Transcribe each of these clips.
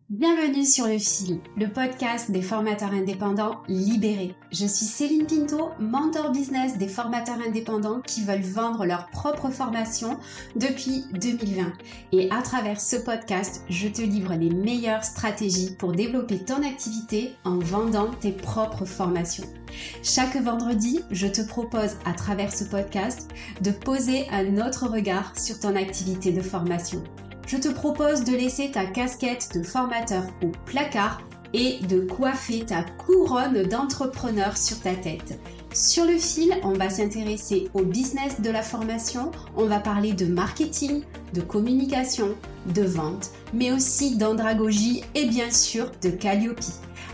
Bienvenue sur Le Fil, le podcast des formateurs indépendants libérés. Je suis Céline Pinto, mentor business des formateurs indépendants qui veulent vendre leur propre formation depuis 2020. Et à travers ce podcast, je te livre les meilleures stratégies pour développer ton activité en vendant tes propres formations. Chaque vendredi, je te propose à travers ce podcast de poser un autre regard sur ton activité de formation. Je te propose de laisser ta casquette de formateur au placard et de coiffer ta couronne d'entrepreneur sur ta tête. Sur Le Fil, on va s'intéresser au business de la formation, on va parler de marketing, de communication, de vente, mais aussi d'andragogie et bien sûr de Calliope.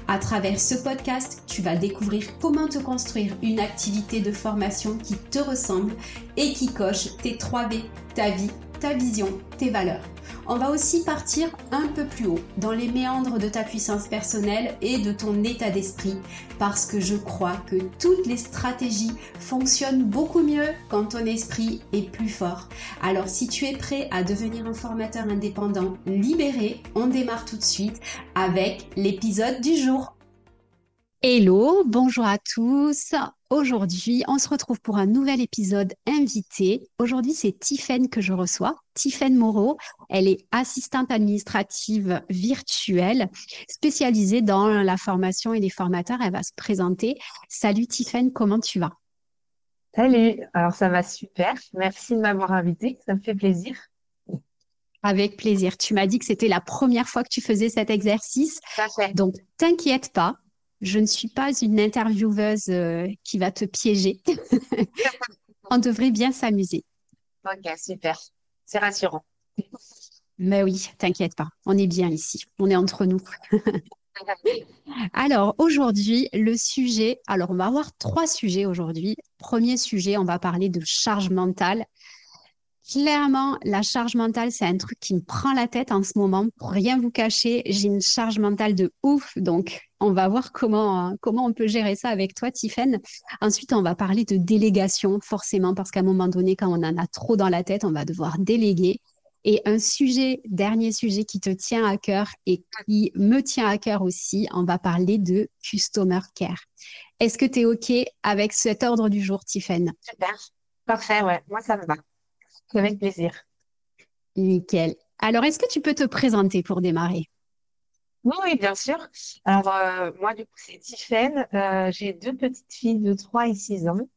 À travers ce podcast, tu vas découvrir comment te construire une activité de formation qui te ressemble et qui coche tes 3 V, ta vie, ta vision, tes valeurs. On va aussi partir un peu plus haut dans les méandres de ta puissance personnelle et de ton état d'esprit parce que je crois que toutes les stratégies fonctionnent beaucoup mieux quand ton esprit est plus fort. Alors si tu es prêt à devenir un formateur indépendant libéré, on démarre tout de suite avec l'épisode du jour. Hello, bonjour à tous. Aujourd'hui, on se retrouve pour un nouvel épisode invité. Aujourd'hui, c'est Tiffaine que je reçois. Tiffaine Moreau, elle est assistante administrative virtuelle spécialisée dans la formation et les formateurs. Elle va se présenter. Salut Tiffaine, comment tu vas? Salut, alors ça va super. Merci de m'avoir invité, ça me fait plaisir. Avec plaisir. Tu m'as dit que c'était la première fois que tu faisais cet exercice. Ça fait. Donc, t'inquiète pas. Je ne suis pas une intervieweuse qui va te piéger. On devrait bien s'amuser. Ok, super. C'est rassurant. Mais oui, t'inquiète pas, on est bien ici, on est entre nous. Alors aujourd'hui, le sujet, alors on va avoir 3 sujets aujourd'hui. Premier sujet, on va parler de charge mentale. Clairement, la charge mentale, c'est un truc qui me prend la tête en ce moment. Pour rien vous cacher, j'ai une charge mentale de ouf. Donc, on va voir comment on peut gérer ça avec toi, Tiffaine. Ensuite, on va parler de délégation, forcément, parce qu'à un moment donné, quand on en a trop dans la tête, on va devoir déléguer. Et dernier sujet qui te tient à cœur et qui me tient à cœur aussi, on va parler de customer care. Est-ce que tu es OK avec cet ordre du jour, Tiffaine? Super. Parfait, ouais. Moi, ça me va. Avec plaisir. Nickel. Alors, est-ce que tu peux te présenter pour démarrer? Oui, oui, bien sûr. Alors, moi, du coup, c'est Tiffaine. J'ai 2 petites filles de 3 et 6 ans.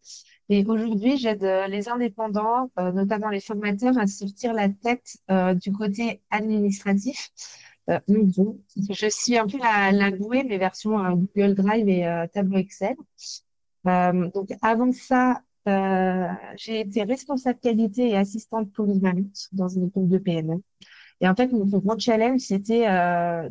Et aujourd'hui, j'aide les indépendants, notamment les formateurs, à sortir la tête du côté administratif. Donc, bon, je suis un peu la douée, mais version Google Drive et tableau Excel. Donc, avant ça, j'ai été responsable qualité et assistante polyvalente dans une équipe de PME. Et en fait, mon plus gros challenge, c'était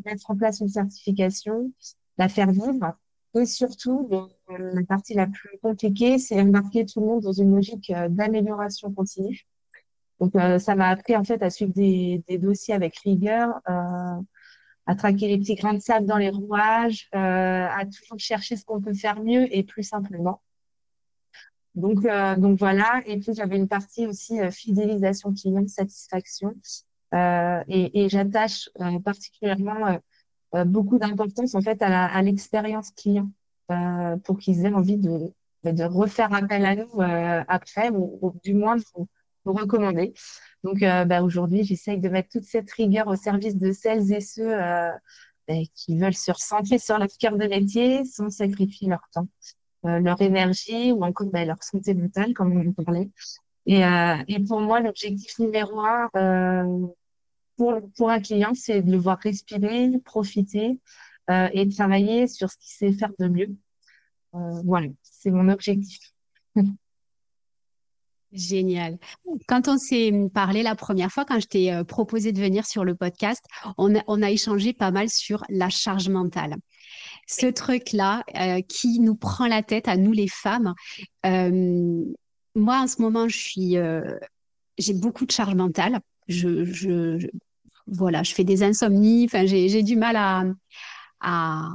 mettre en place une certification, la faire vivre. Et surtout, la partie la plus compliquée, c'est embarquer tout le monde dans une logique d'amélioration continue. Donc, ça m'a appris en fait à suivre des dossiers avec rigueur, à traquer les petits grains de sable dans les rouages, à toujours chercher ce qu'on peut faire mieux et plus simplement. Donc voilà. Et puis, j'avais une partie aussi fidélisation client, satisfaction. Et j'attache particulièrement beaucoup d'importance en fait à l'expérience client pour qu'ils aient envie de refaire appel à nous après ou du moins de nous recommander. Donc aujourd'hui, j'essaye de mettre toute cette rigueur au service de celles et ceux qui veulent se recentrer sur leur cœur de métier sans sacrifier leur temps, leur énergie ou encore leur santé mentale, comme on en parlait. Et pour moi, l'objectif numéro un, pour un client, c'est de le voir respirer, profiter et travailler sur ce qu'il sait faire de mieux. Voilà, c'est mon objectif. Génial. Quand on s'est parlé la première fois, quand je t'ai proposé de venir sur le podcast, on a échangé pas mal sur la charge mentale. Ce truc-là qui nous prend la tête à nous les femmes. Euh, Moi, en ce moment, j'ai beaucoup de charge mentale. Voilà, je fais des insomnies. Enfin, j'ai du mal à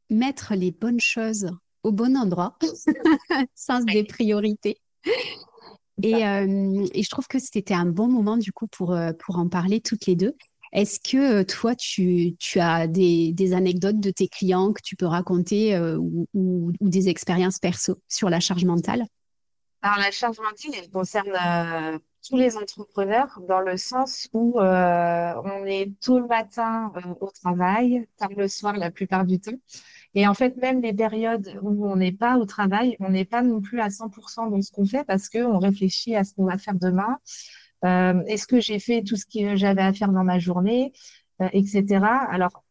mettre les bonnes choses au bon endroit, sens des priorités. Et je trouve que c'était un bon moment du coup pour en parler toutes les deux. Est-ce que toi, tu as des anecdotes de tes clients que tu peux raconter ou des expériences perso sur la charge mentale? Alors, la charge mentale, elle concerne tous les entrepreneurs dans le sens où on est tôt le matin au travail, tard le soir la plupart du temps. Et en fait, même les périodes où on n'est pas au travail, on n'est pas non plus à 100% dans ce qu'on fait parce qu'on réfléchit à ce qu'on va faire demain. Est-ce que j'ai fait tout ce que j'avais à faire dans ma journée, etc. Alors,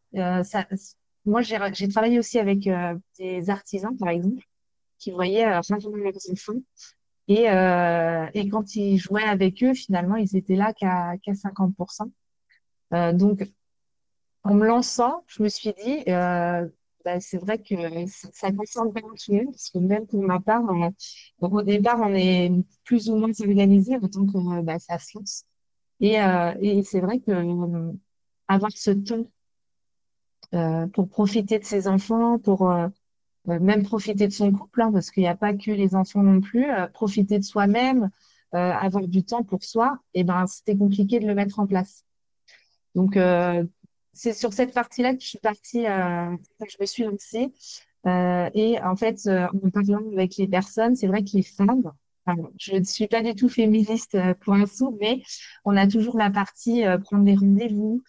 moi, j'ai travaillé aussi avec des artisans, par exemple, qui voyaient rarement leurs enfants. Et quand ils jouaient avec eux, finalement, ils étaient là qu'à 50%. Donc, en me lançant, je me suis dit, bah, c'est vrai que ça concerne vraiment tout le monde, parce que même pour ma part, donc au départ, on est plus ou moins organisé, autant que bah, ça se lance. Et c'est vrai que avoir ce temps pour profiter de ses enfants, pour même profiter de son couple, hein, parce qu'il n'y a pas que les enfants non plus, profiter de soi-même, avoir du temps pour soi, et ben c'était compliqué de le mettre en place. Donc c'est sur cette partie-là que je suis partie, que je me suis lancée. Et en fait, en parlant avec les personnes, c'est vrai que les femmes, enfin, je ne suis pas du tout féministe pour un sou, mais on a toujours la partie prendre des rendez-vous,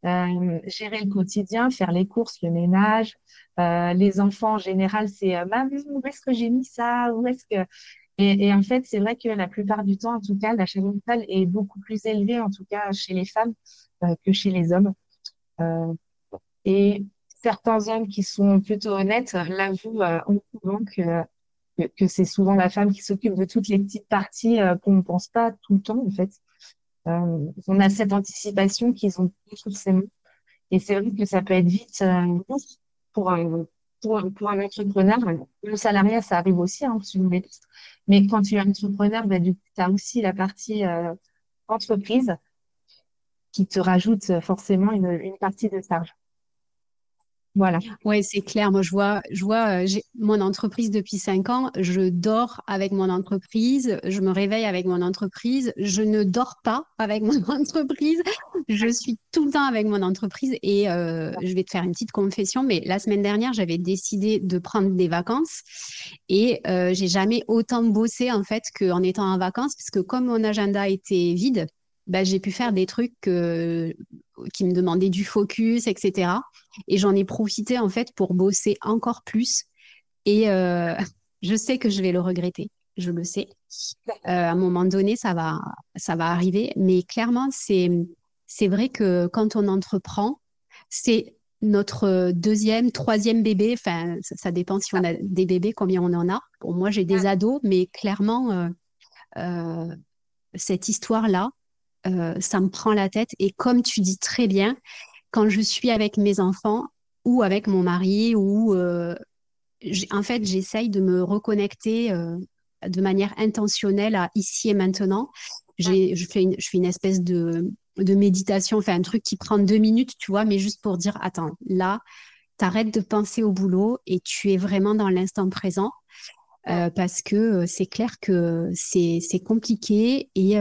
gérer le quotidien, faire les courses, le ménage. Les enfants, en général, c'est Maman, où est-ce que j'ai mis ça? Où est-ce que... Et en fait, c'est vrai que la plupart du temps, en tout cas, la charge mentale est beaucoup plus élevée, en tout cas chez les femmes, que chez les hommes. Euh, et certains hommes qui sont plutôt honnêtes l'avouent en courant que c'est souvent la femme qui s'occupe de toutes les petites parties qu'on ne pense pas tout le temps, en fait. On a cette anticipation qu'ils ont pas forcément. Et c'est vrai que ça peut être vite lourd pour, pour un entrepreneur. Le salariat, ça arrive aussi, hein, sur les listes. Mais quand tu es entrepreneur, bah, du coup, tu as aussi la partie entreprise qui te rajoute forcément une partie de charge. Voilà. Ouais, c'est clair. Moi, j'ai mon entreprise depuis 5 ans. Je dors avec mon entreprise. Je me réveille avec mon entreprise. Je ne dors pas avec mon entreprise. Je suis tout le temps avec mon entreprise. Et je vais te faire une petite confession, mais la semaine dernière, j'avais décidé de prendre des vacances et j'ai jamais autant bossé en fait qu'en étant en vacances, parce que comme mon agenda était vide, bah, j'ai pu faire des trucs qui me demandaient du focus, etc. Et j'en ai profité en fait pour bosser encore plus. Et je sais que je vais le regretter. Je le sais. À un moment donné, ça va arriver. Mais clairement, c'est vrai que quand on entreprend, c'est notre deuxième, troisième bébé. Enfin, ça dépend si on a des bébés, combien on en a. Bon, moi, j'ai des ados, mais clairement, euh, cette histoire-là, ça me prend la tête. Et comme tu dis très bien, quand je suis avec mes enfants ou avec mon mari ou en fait j'essaye de me reconnecter de manière intentionnelle à ici et maintenant. Je fais une espèce de méditation, enfin un truc qui prend 2 minutes, tu vois, mais juste pour dire, attends, là, t'arrêtes de penser au boulot et tu es vraiment dans l'instant présent. Parce que c'est clair que c'est compliqué et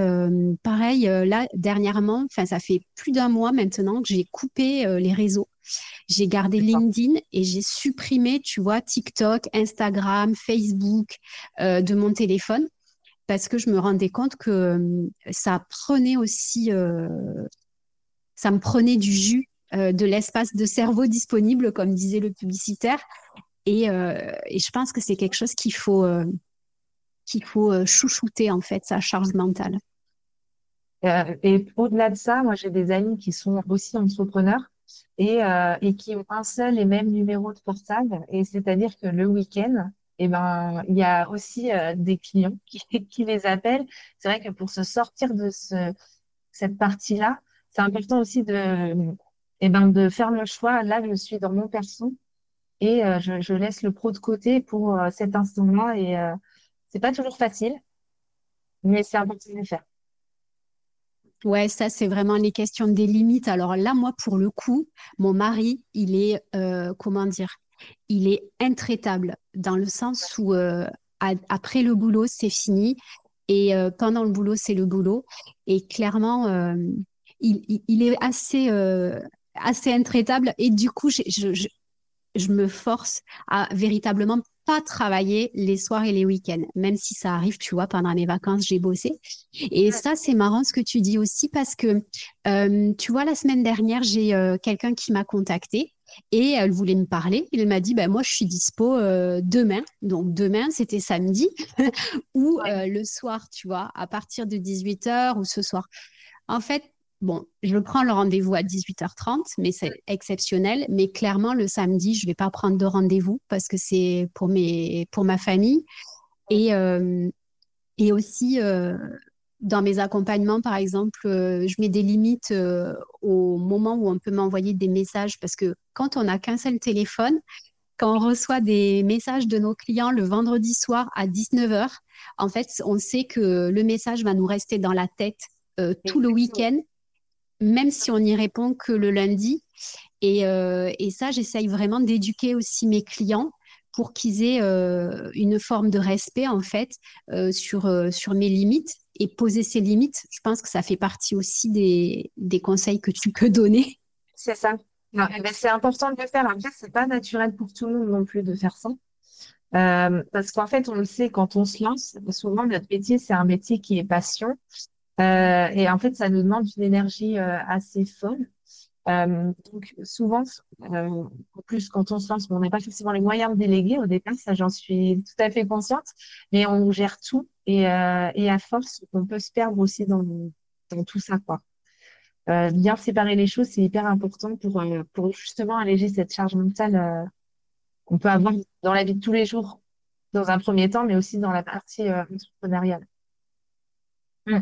pareil là dernièrement, enfin ça fait plus d'un mois maintenant que j'ai coupé les réseaux. J'ai gardé D'accord. LinkedIn et j'ai supprimé, tu vois, TikTok, Instagram, Facebook de mon téléphone parce que je me rendais compte que ça prenait aussi, ça me prenait du jus, de l'espace de cerveau disponible, comme disait le publicitaire. Et je pense que c'est quelque chose qu'il faut chouchouter, en fait, sa charge mentale. Et au-delà de ça, moi, j'ai des amis qui sont aussi entrepreneurs et qui ont un seul et même numéro de portable. Et c'est-à-dire que le week-end, eh ben, il y a aussi des clients qui les appellent. C'est vrai que pour se sortir de cette partie-là, c'est important aussi eh ben, de faire le choix. Là, je suis dans mon perso et je laisse le pro de côté pour cet instant-là. Et c'est pas toujours facile, mais c'est important de le faire. Ouais, ça, c'est vraiment les questions des limites. Alors là, moi, pour le coup, mon mari, il est, comment dire, il est intraitable dans le sens où après le boulot, c'est fini et pendant le boulot, c'est le boulot. Et clairement, il est assez intraitable. Et du coup, je me force à véritablement pas travailler les soirs et les week-ends, même si ça arrive, tu vois, pendant mes vacances, j'ai bossé. Et ça, c'est marrant ce que tu dis aussi parce que, tu vois, la semaine dernière, j'ai quelqu'un qui m'a contacté et elle voulait me parler. Il m'a dit, ben, moi, je suis dispo demain. Donc, demain, c'était samedi ou Ouais. le soir, tu vois, à partir de 18h ou ce soir. En fait, bon, je prends le rendez-vous à 18h30, mais c'est exceptionnel. Mais clairement, le samedi, je vais pas prendre de rendez-vous parce que c'est pour ma famille. Et, euh, et aussi, dans mes accompagnements, par exemple, je mets des limites au moment où on peut m'envoyer des messages parce que quand on n'a qu'un seul téléphone, quand on reçoit des messages de nos clients le vendredi soir à 19h, en fait, on sait que le message va nous rester dans la tête tout le Exactement. week-end, même si on n'y répond que le lundi. Et ça, j'essaye vraiment d'éduquer aussi mes clients pour qu'ils aient une forme de respect, en fait, sur mes limites. Et poser ces limites, je pense que ça fait partie aussi des conseils que tu peux donner. C'est ça. Non, eh ben, c'est important de le faire. Après, c'est pas naturel pour tout le monde non plus de faire ça. Parce qu'en fait, on le sait, quand on se lance, souvent notre métier, c'est un métier qui est passion. Et en fait, ça nous demande une énergie assez folle. Donc souvent, en plus, quand on se lance, bon, on n'a pas forcément les moyens de déléguer au départ, ça j'en suis tout à fait consciente, mais on gère tout et à force, on peut se perdre aussi dans tout ça, quoi. Bien séparer les choses, c'est hyper important pour justement alléger cette charge mentale qu'on peut avoir dans la vie de tous les jours, dans un premier temps, mais aussi dans la partie entrepreneuriale. Mm.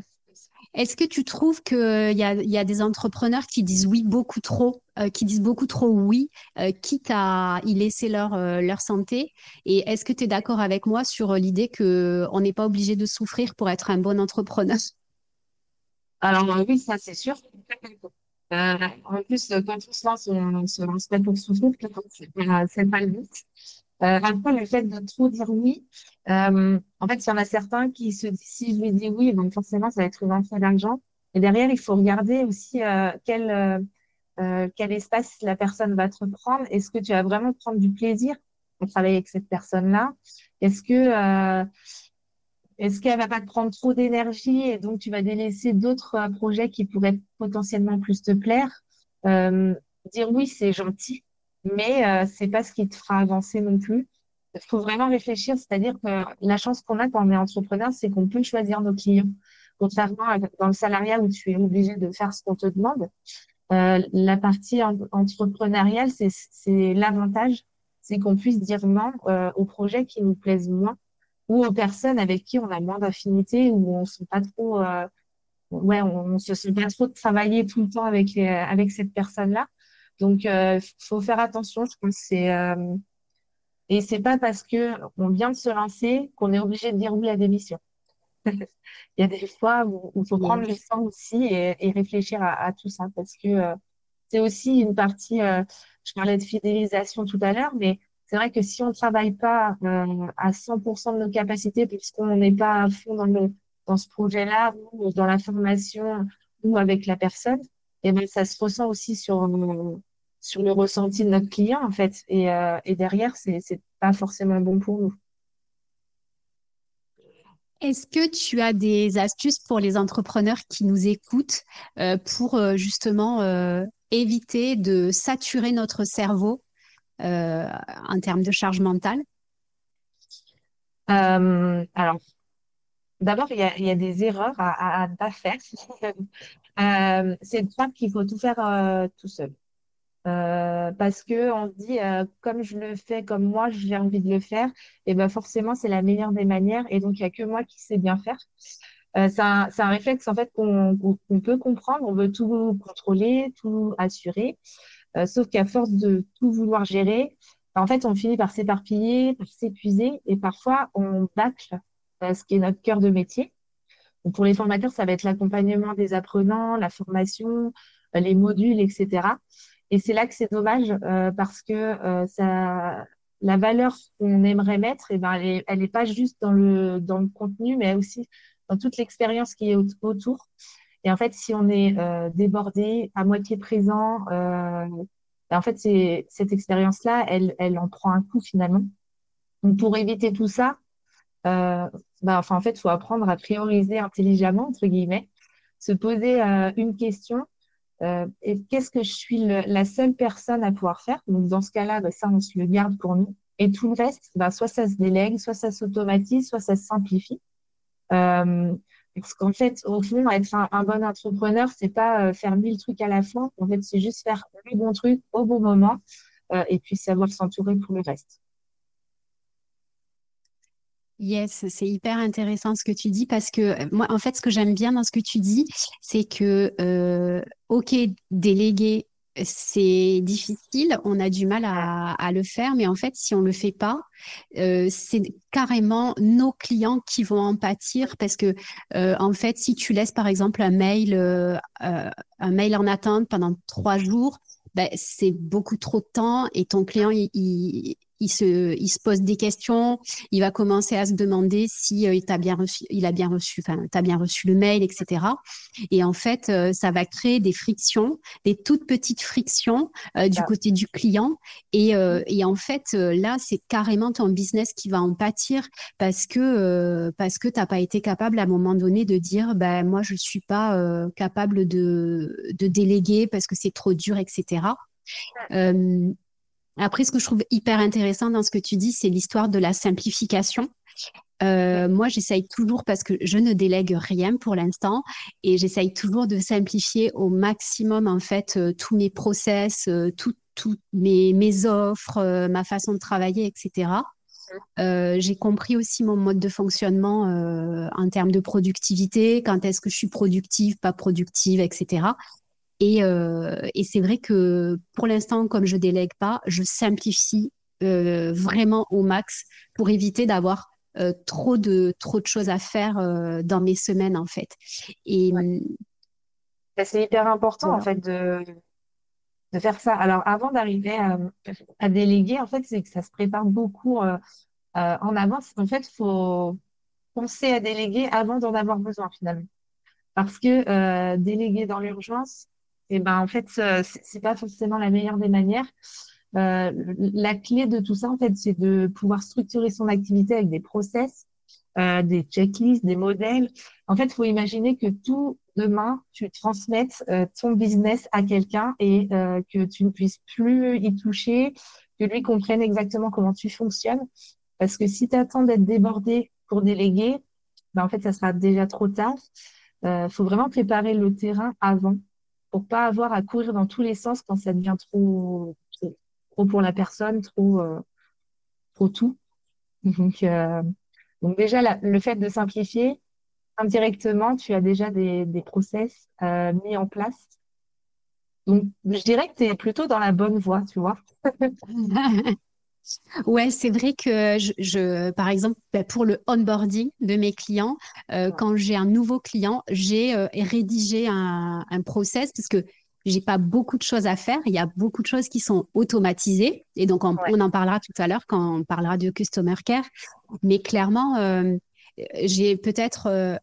Est-ce que tu trouves qu'il y a des entrepreneurs qui disent oui beaucoup trop, qui disent beaucoup trop oui, quitte à y laisser leur santé? Et est-ce que tu es d'accord avec moi sur l'idée qu'on n'est pas obligé de souffrir pour être un bon entrepreneur? Alors oui, ça c'est sûr. En plus, quand on se lance, on se lance pas pour souffrir, c'est pas le but. Après, le fait de trop dire oui, en fait, il y en a certains qui se disent, si je lui dis oui, donc forcément, ça va être une entrée d'argent. Et derrière, il faut regarder aussi quel espace la personne va te prendre. Est-ce que tu vas vraiment prendre du plaisir à travailler avec cette personne-là? Est-ce que est-ce qu'elle va pas te prendre trop d'énergie et donc tu vas délaisser d'autres projets qui pourraient potentiellement plus te plaire? Euh, Dire oui, c'est gentil, mais c'est pas ce qui te fera avancer non plus. Il faut vraiment réfléchir, c'est-à-dire que la chance qu'on a quand on est entrepreneur, c'est qu'on peut choisir nos clients. Contrairement dans le salariat où tu es obligé de faire ce qu'on te demande, la partie entrepreneuriale, c'est l'avantage, c'est qu'on puisse dire non aux projets qui nous plaisent moins ou aux personnes avec qui on a moins d'affinité, ou on se sent pas trop, ouais, on se sent pas trop de travailler tout le temps avec cette personne-là. Donc, faut faire attention, je pense. Et c'est pas parce que on vient de se lancer qu'on est obligé de dire oui à des missions. Il y a des fois où il faut prendre le Yes. temps aussi et réfléchir à tout ça parce que c'est aussi une partie, je parlais de fidélisation tout à l'heure, mais c'est vrai que si on ne travaille pas à 100% de nos capacités, puisqu'on n'est pas à fond dans ce projet-là ou dans la formation ou avec la personne, et ben, ça se ressent aussi sur le ressenti de notre client, en fait. Et derrière, c'est pas forcément bon pour nous. Est-ce que tu as des astuces pour les entrepreneurs qui nous écoutent pour justement éviter de saturer notre cerveau en termes de charge mentale? Alors, d'abord, il y a des erreurs à ne pas faire. C'est de croire qu'il faut tout faire tout seul. Parce que on se dit, comme je le fais, comme moi, j'ai envie de le faire, et ben forcément, c'est la meilleure des manières. Et donc, il n'y a que moi qui sais bien faire. C'est un réflexe, en fait, qu'on peut comprendre. On veut tout contrôler, tout assurer. Sauf qu'à force de tout vouloir gérer, en fait, on finit par s'éparpiller, par s'épuiser. Et parfois, on bâcle ce qui est notre cœur de métier. Donc, pour les formateurs, ça va être l'accompagnement des apprenants, la formation, les modules, etc. Et c'est là que c'est dommage parce que la valeur qu'on aimerait mettre, eh ben, elle est pas juste dans le contenu, mais aussi dans toute l'expérience qui est autour. Et en fait, si on est débordé, à moitié présent, ben, en fait, cette expérience-là, elle en prend un coup finalement. Donc, pour éviter tout ça, ben, enfin, en fait, il faut apprendre à prioriser intelligemment, entre guillemets, se poser une question. Et qu'est-ce que je suis la seule personne à pouvoir faire? Donc, dans ce cas-là, ben, ça, on se le garde pour nous. Et tout le reste, ben, soit ça se délègue, soit ça s'automatise, soit ça se simplifie. Euh, Parce qu'en fait, au fond, être un bon entrepreneur, c'est pas faire 1000 trucs à la fois. En fait, c'est juste faire le bon truc au bon moment et puis savoir s'entourer pour le reste. Yes, c'est hyper intéressant ce que tu dis parce que moi, en fait, ce que j'aime bien dans ce que tu dis, c'est que, ok, déléguer, c'est difficile, on a du mal à le faire, mais en fait, si on le fait pas, c'est carrément nos clients qui vont en pâtir parce que, en fait, si tu laisses par exemple un mail en attente pendant 3 jours, ben, c'est beaucoup trop de temps et ton client, il se pose des questions, il va commencer à se demander si t'as bien reçu, il a bien reçu, enfin, t'as bien reçu le mail, etc. Et en fait, ça va créer des frictions, des toutes petites frictions du Voilà. côté du client. Et en fait, là, c'est carrément ton business qui va en pâtir parce que t'as pas été capable à un moment donné de dire, ben moi, je suis pas capable de déléguer parce que c'est trop dur, etc. Euh, Après, ce que je trouve hyper intéressant dans ce que tu dis, c'est l'histoire de la simplification. Moi, j'essaye toujours, parce que je ne délègue rien pour l'instant, et j'essaye toujours de simplifier au maximum, en fait, tous mes process, toutes mes offres, ma façon de travailler, etc. J'ai compris aussi mon mode de fonctionnement en termes de productivité, quand est-ce que je suis productive, pas productive, etc. Et c'est vrai que pour l'instant, comme je délègue pas, je simplifie vraiment au max pour éviter d'avoir trop de choses à faire dans mes semaines en fait. Et Ouais. Et c'est hyper important en voilà. fait de faire ça. Alors avant d'arriver à déléguer, en fait, c'est que ça se prépare beaucoup en avance. En fait, il faut penser à déléguer avant d'en avoir besoin finalement. Parce que déléguer dans l'urgence, et ben en fait, c'est pas forcément la meilleure des manières. La clé de tout ça, en fait, c'est de pouvoir structurer son activité avec des process, des checklists, des modèles. En fait, il faut imaginer que tout demain, tu transmettes ton business à quelqu'un et que tu ne puisses plus y toucher, que lui comprenne exactement comment tu fonctionnes. Parce que si tu attends d'être débordé pour déléguer, ben, en fait, ça sera déjà trop tard. Faut vraiment préparer le terrain avant pour pas avoir à courir dans tous les sens quand ça devient trop pour la personne, trop tout. Donc, euh, donc déjà, le fait de simplifier, indirectement, tu as déjà des process mis en place. Donc, je dirais que tu es plutôt dans la bonne voie, tu vois. Ouais, c'est vrai que par exemple, ben, pour le onboarding de mes clients, Ouais, quand j'ai un nouveau client, j'ai rédigé un process parce que j'ai pas beaucoup de choses à faire. Il y a beaucoup de choses qui sont automatisées. Et donc, ouais, on en parlera tout à l'heure quand on parlera de Customer Care. Mais clairement, j'ai peut-être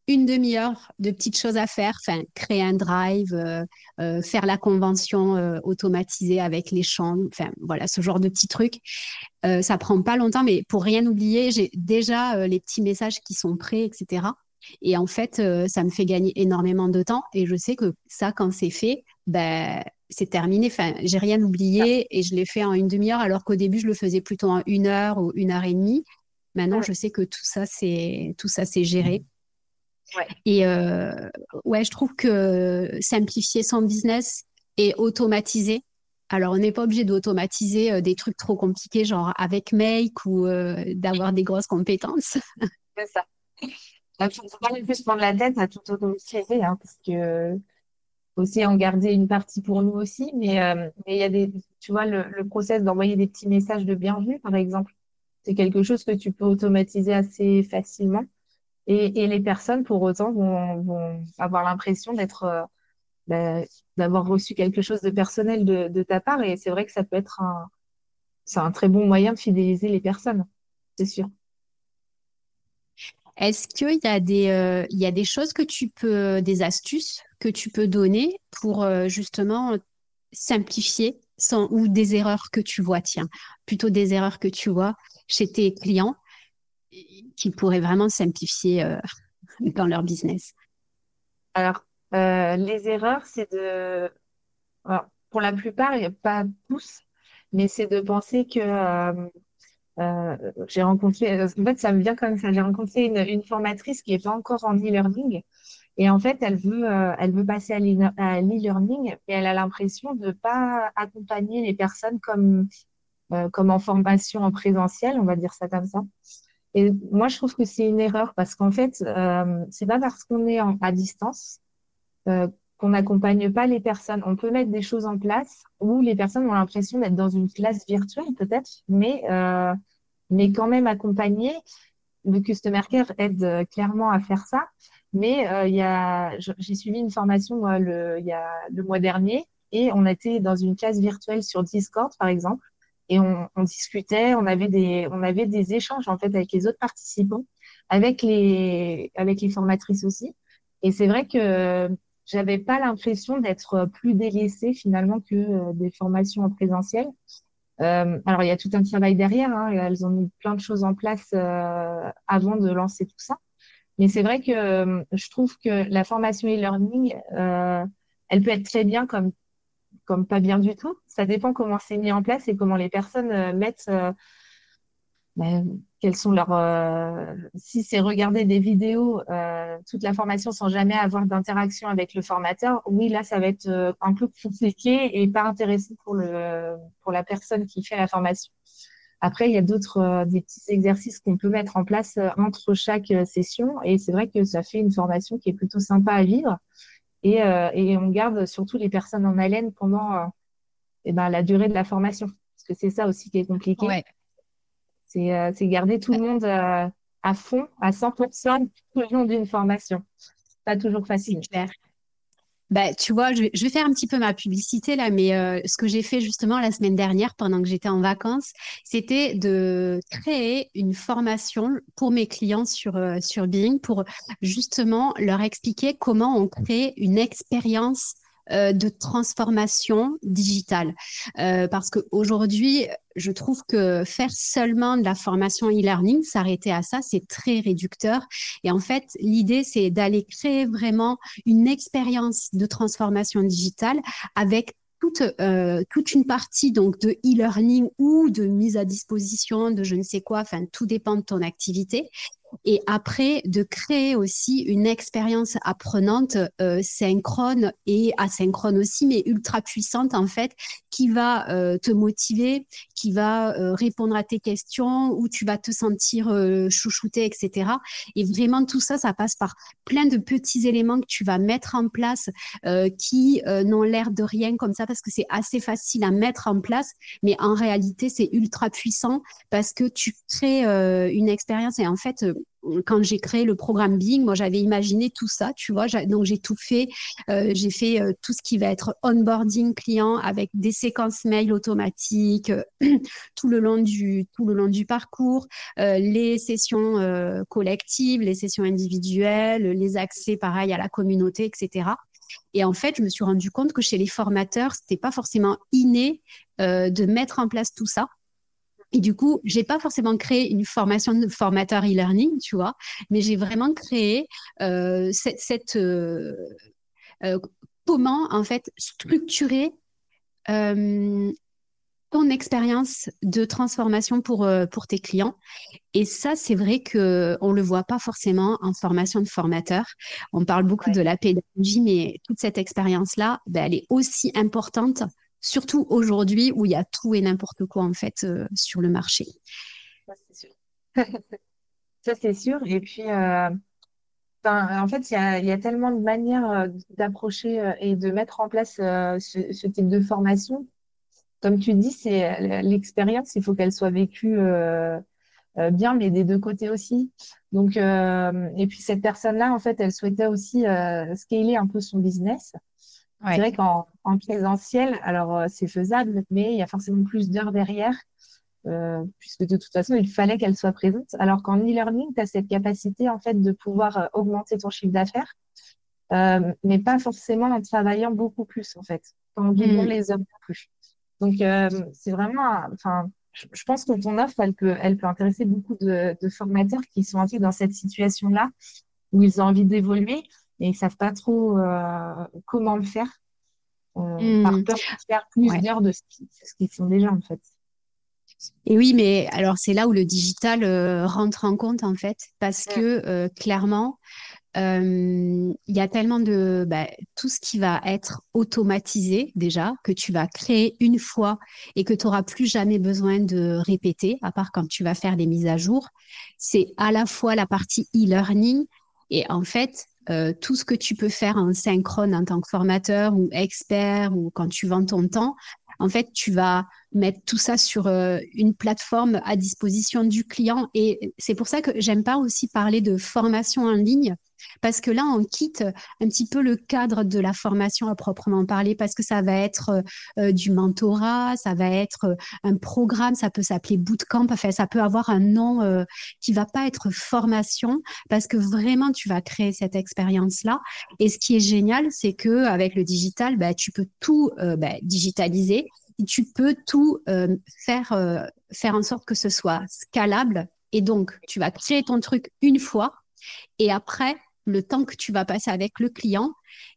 une demi-heure de petites choses à faire, enfin, créer un drive, faire la convention automatisée avec les champs, enfin, voilà, ce genre de petits trucs. Ça prend pas longtemps, mais pour rien oublier, j'ai déjà les petits messages qui sont prêts, etc. Et en fait, ça me fait gagner énormément de temps. Et je sais que ça, quand c'est fait, ben, c'est terminé. Enfin, j'ai rien ça. oublié et je l'ai fait en une demi-heure, alors qu'au début, je le faisais plutôt en 1 heure ou 1 heure et demie. Maintenant, Mm. je sais que tout ça, c'est géré. Ouais. Et ouais, je trouve que simplifier son business et automatiser. Alors, on n'est pas obligé d'automatiser des trucs trop compliqués, genre avec Make ou d'avoir des grosses compétences. C'est ça. Faut pas non plus se prendre la tête à tout automatiser, hein, parce que aussi en garder une partie pour nous aussi. Mais il y a tu vois, le process d'envoyer des petits messages de bienvenue, par exemple, c'est quelque chose que tu peux automatiser assez facilement. Et les personnes, pour autant, vont avoir l'impression ben, d'avoir reçu quelque chose de personnel de ta part. Et c'est vrai que ça peut être c'est un très bon moyen de fidéliser les personnes, c'est sûr. Est-ce il y a des choses que des astuces que tu peux donner pour justement simplifier ou des erreurs que tu vois, tiens, plutôt des erreurs que tu vois chez tes clients qui pourraient vraiment simplifier dans leur business? Alors, les erreurs, alors, pour la plupart, il n'y a pas tous, mais c'est de penser que j'ai rencontré, en fait, ça me vient comme ça. J'ai rencontré une formatrice qui n'est pas encore en e-learning. Et en fait, elle veut passer à l'e-learning, mais elle a l'impression de ne pas accompagner les personnes comme en formation en présentiel, on va dire ça comme ça. Et moi, je trouve que c'est une erreur parce qu'en fait, c'est pas parce qu'on est à distance qu'on n'accompagne pas les personnes. On peut mettre des choses en place où les personnes ont l'impression d'être dans une classe virtuelle peut-être, mais quand même accompagnées. Le Customer Care aide clairement à faire ça. Mais j'ai suivi une formation moi, il y a le mois dernier et on était dans une classe virtuelle sur Discord, par exemple, et on discutait, on avait des échanges en fait avec les autres participants, avec les formatrices aussi. Et c'est vrai que j'avais pas l'impression d'être plus délaissée finalement que des formations en présentiel. Alors, il y a tout un travail derrière, hein. Elles ont mis plein de choses en place avant de lancer tout ça. Mais c'est vrai que je trouve que la formation e-learning, elle peut être très bien comme pas bien du tout. Ça dépend comment c'est mis en place et comment les personnes mettent quels sont si c'est regarder des vidéos, toute la formation sans jamais avoir d'interaction avec le formateur, oui, là, ça va être un peu compliqué et pas intéressant pour la personne qui fait la formation. Après, il y a des petits exercices qu'on peut mettre en place entre chaque session et c'est vrai que ça fait une formation qui est plutôt sympa à vivre et on garde surtout les personnes en haleine pendant la durée de la formation. Parce que c'est ça aussi qui est compliqué. Ouais, C'est garder tout le monde à fond, à 100% tout le long d'une formation. Pas toujours c'est facile. clair. Bah, tu vois, je vais faire un petit peu ma publicité là, mais ce que j'ai fait justement la semaine dernière pendant que j'étais en vacances, c'était de créer une formation pour mes clients sur Bing pour justement leur expliquer comment on crée une expérience de transformation digitale. Parce qu'aujourd'hui, je trouve que faire seulement de la formation e-learning, s'arrêter à ça, c'est très réducteur. Et en fait, l'idée, c'est d'aller créer vraiment une expérience de transformation digitale avec toute une partie donc de e-learning ou de mise à disposition de je ne sais quoi, enfin tout dépend de ton activité. Et après, de créer aussi une expérience apprenante synchrone et asynchrone aussi, mais ultra puissante en fait, qui va te motiver, qui va répondre à tes questions, où tu vas te sentir chouchouté, etc. Et vraiment, tout ça, ça passe par plein de petits éléments que tu vas mettre en place qui n'ont l'air de rien comme ça, parce que c'est assez facile à mettre en place, mais en réalité, c'est ultra puissant parce que tu crées une expérience et en fait, quand j'ai créé le programme Bing, moi j'avais imaginé tout ça, tu vois, donc j'ai tout fait, j'ai fait tout ce qui va être onboarding client avec des séquences mail automatiques tout le long du parcours, les sessions collectives, les sessions individuelles, les accès pareil à la communauté, etc. Et en fait, je me suis rendu compte que chez les formateurs, c'était pas forcément inné de mettre en place tout ça. Et du coup, j'ai pas forcément créé une formation de formateur e-learning, tu vois, mais j'ai vraiment créé cette euh, comment en fait structurer euh, ton expérience de transformation pour tes clients. Et ça, c'est vrai que on le voit pas forcément en formation de formateur. On parle beaucoup Ouais, de la pédagogie, mais toute cette expérience-là, ben, elle est aussi importante, surtout aujourd'hui où il y a tout et n'importe quoi en fait sur le marché. ça c'est sûr. Ça c'est sûr. Et puis, en fait, il y a tellement de manières d'approcher et de mettre en place ce type de formation. Comme tu dis, c'est l'expérience, il faut qu'elle soit vécue bien, mais des deux côtés aussi. Donc, et puis cette personne-là, en fait, elle souhaitait aussi scaler un peu son business. C'est Ouais. vrai en présentiel, alors c'est faisable, mais il y a forcément plus d'heures derrière. puisque de toute façon, il fallait qu'elle soit présente. Alors qu'en e-learning, tu as cette capacité en fait de pouvoir augmenter ton chiffre d'affaires, mais pas forcément en travaillant beaucoup plus en fait, en doublant Mm. les heures non plus. Donc, c'est vraiment, enfin, je pense que ton offre, elle peut intéresser beaucoup de formateurs qui sont un peu dans cette situation-là, où ils ont envie d'évoluer et ils savent pas trop comment le faire, par Mm. peur de faire plus Ouais. d'heures de ce qu'ils font déjà en fait. Et oui, mais alors c'est là où le digital rentre en compte en fait, parce Mm. que clairement, il y a tellement de tout ce qui va être automatisé déjà, que tu vas créer une fois et que tu n'auras plus jamais besoin de répéter, à part quand tu vas faire des mises à jour. C'est à la fois la partie e-learning et en fait, tout ce que tu peux faire en synchrone en tant que formateur ou expert ou quand tu vends ton temps, en fait, tu vas mettre tout ça sur une plateforme à disposition du client. Et c'est pour ça que j'aime pas aussi parler de formation en ligne parce que là, on quitte un petit peu le cadre de la formation à proprement parler, parce que ça va être du mentorat, ça va être un programme, ça peut s'appeler bootcamp, enfin, ça peut avoir un nom qui va pas être formation, parce que vraiment, tu vas créer cette expérience-là. Et ce qui est génial, c'est que avec le digital, bah, tu peux tout digitaliser. Et tu peux tout faire en sorte que ce soit scalable. Et donc, tu vas créer ton truc une fois et après, le temps que tu vas passer avec le client,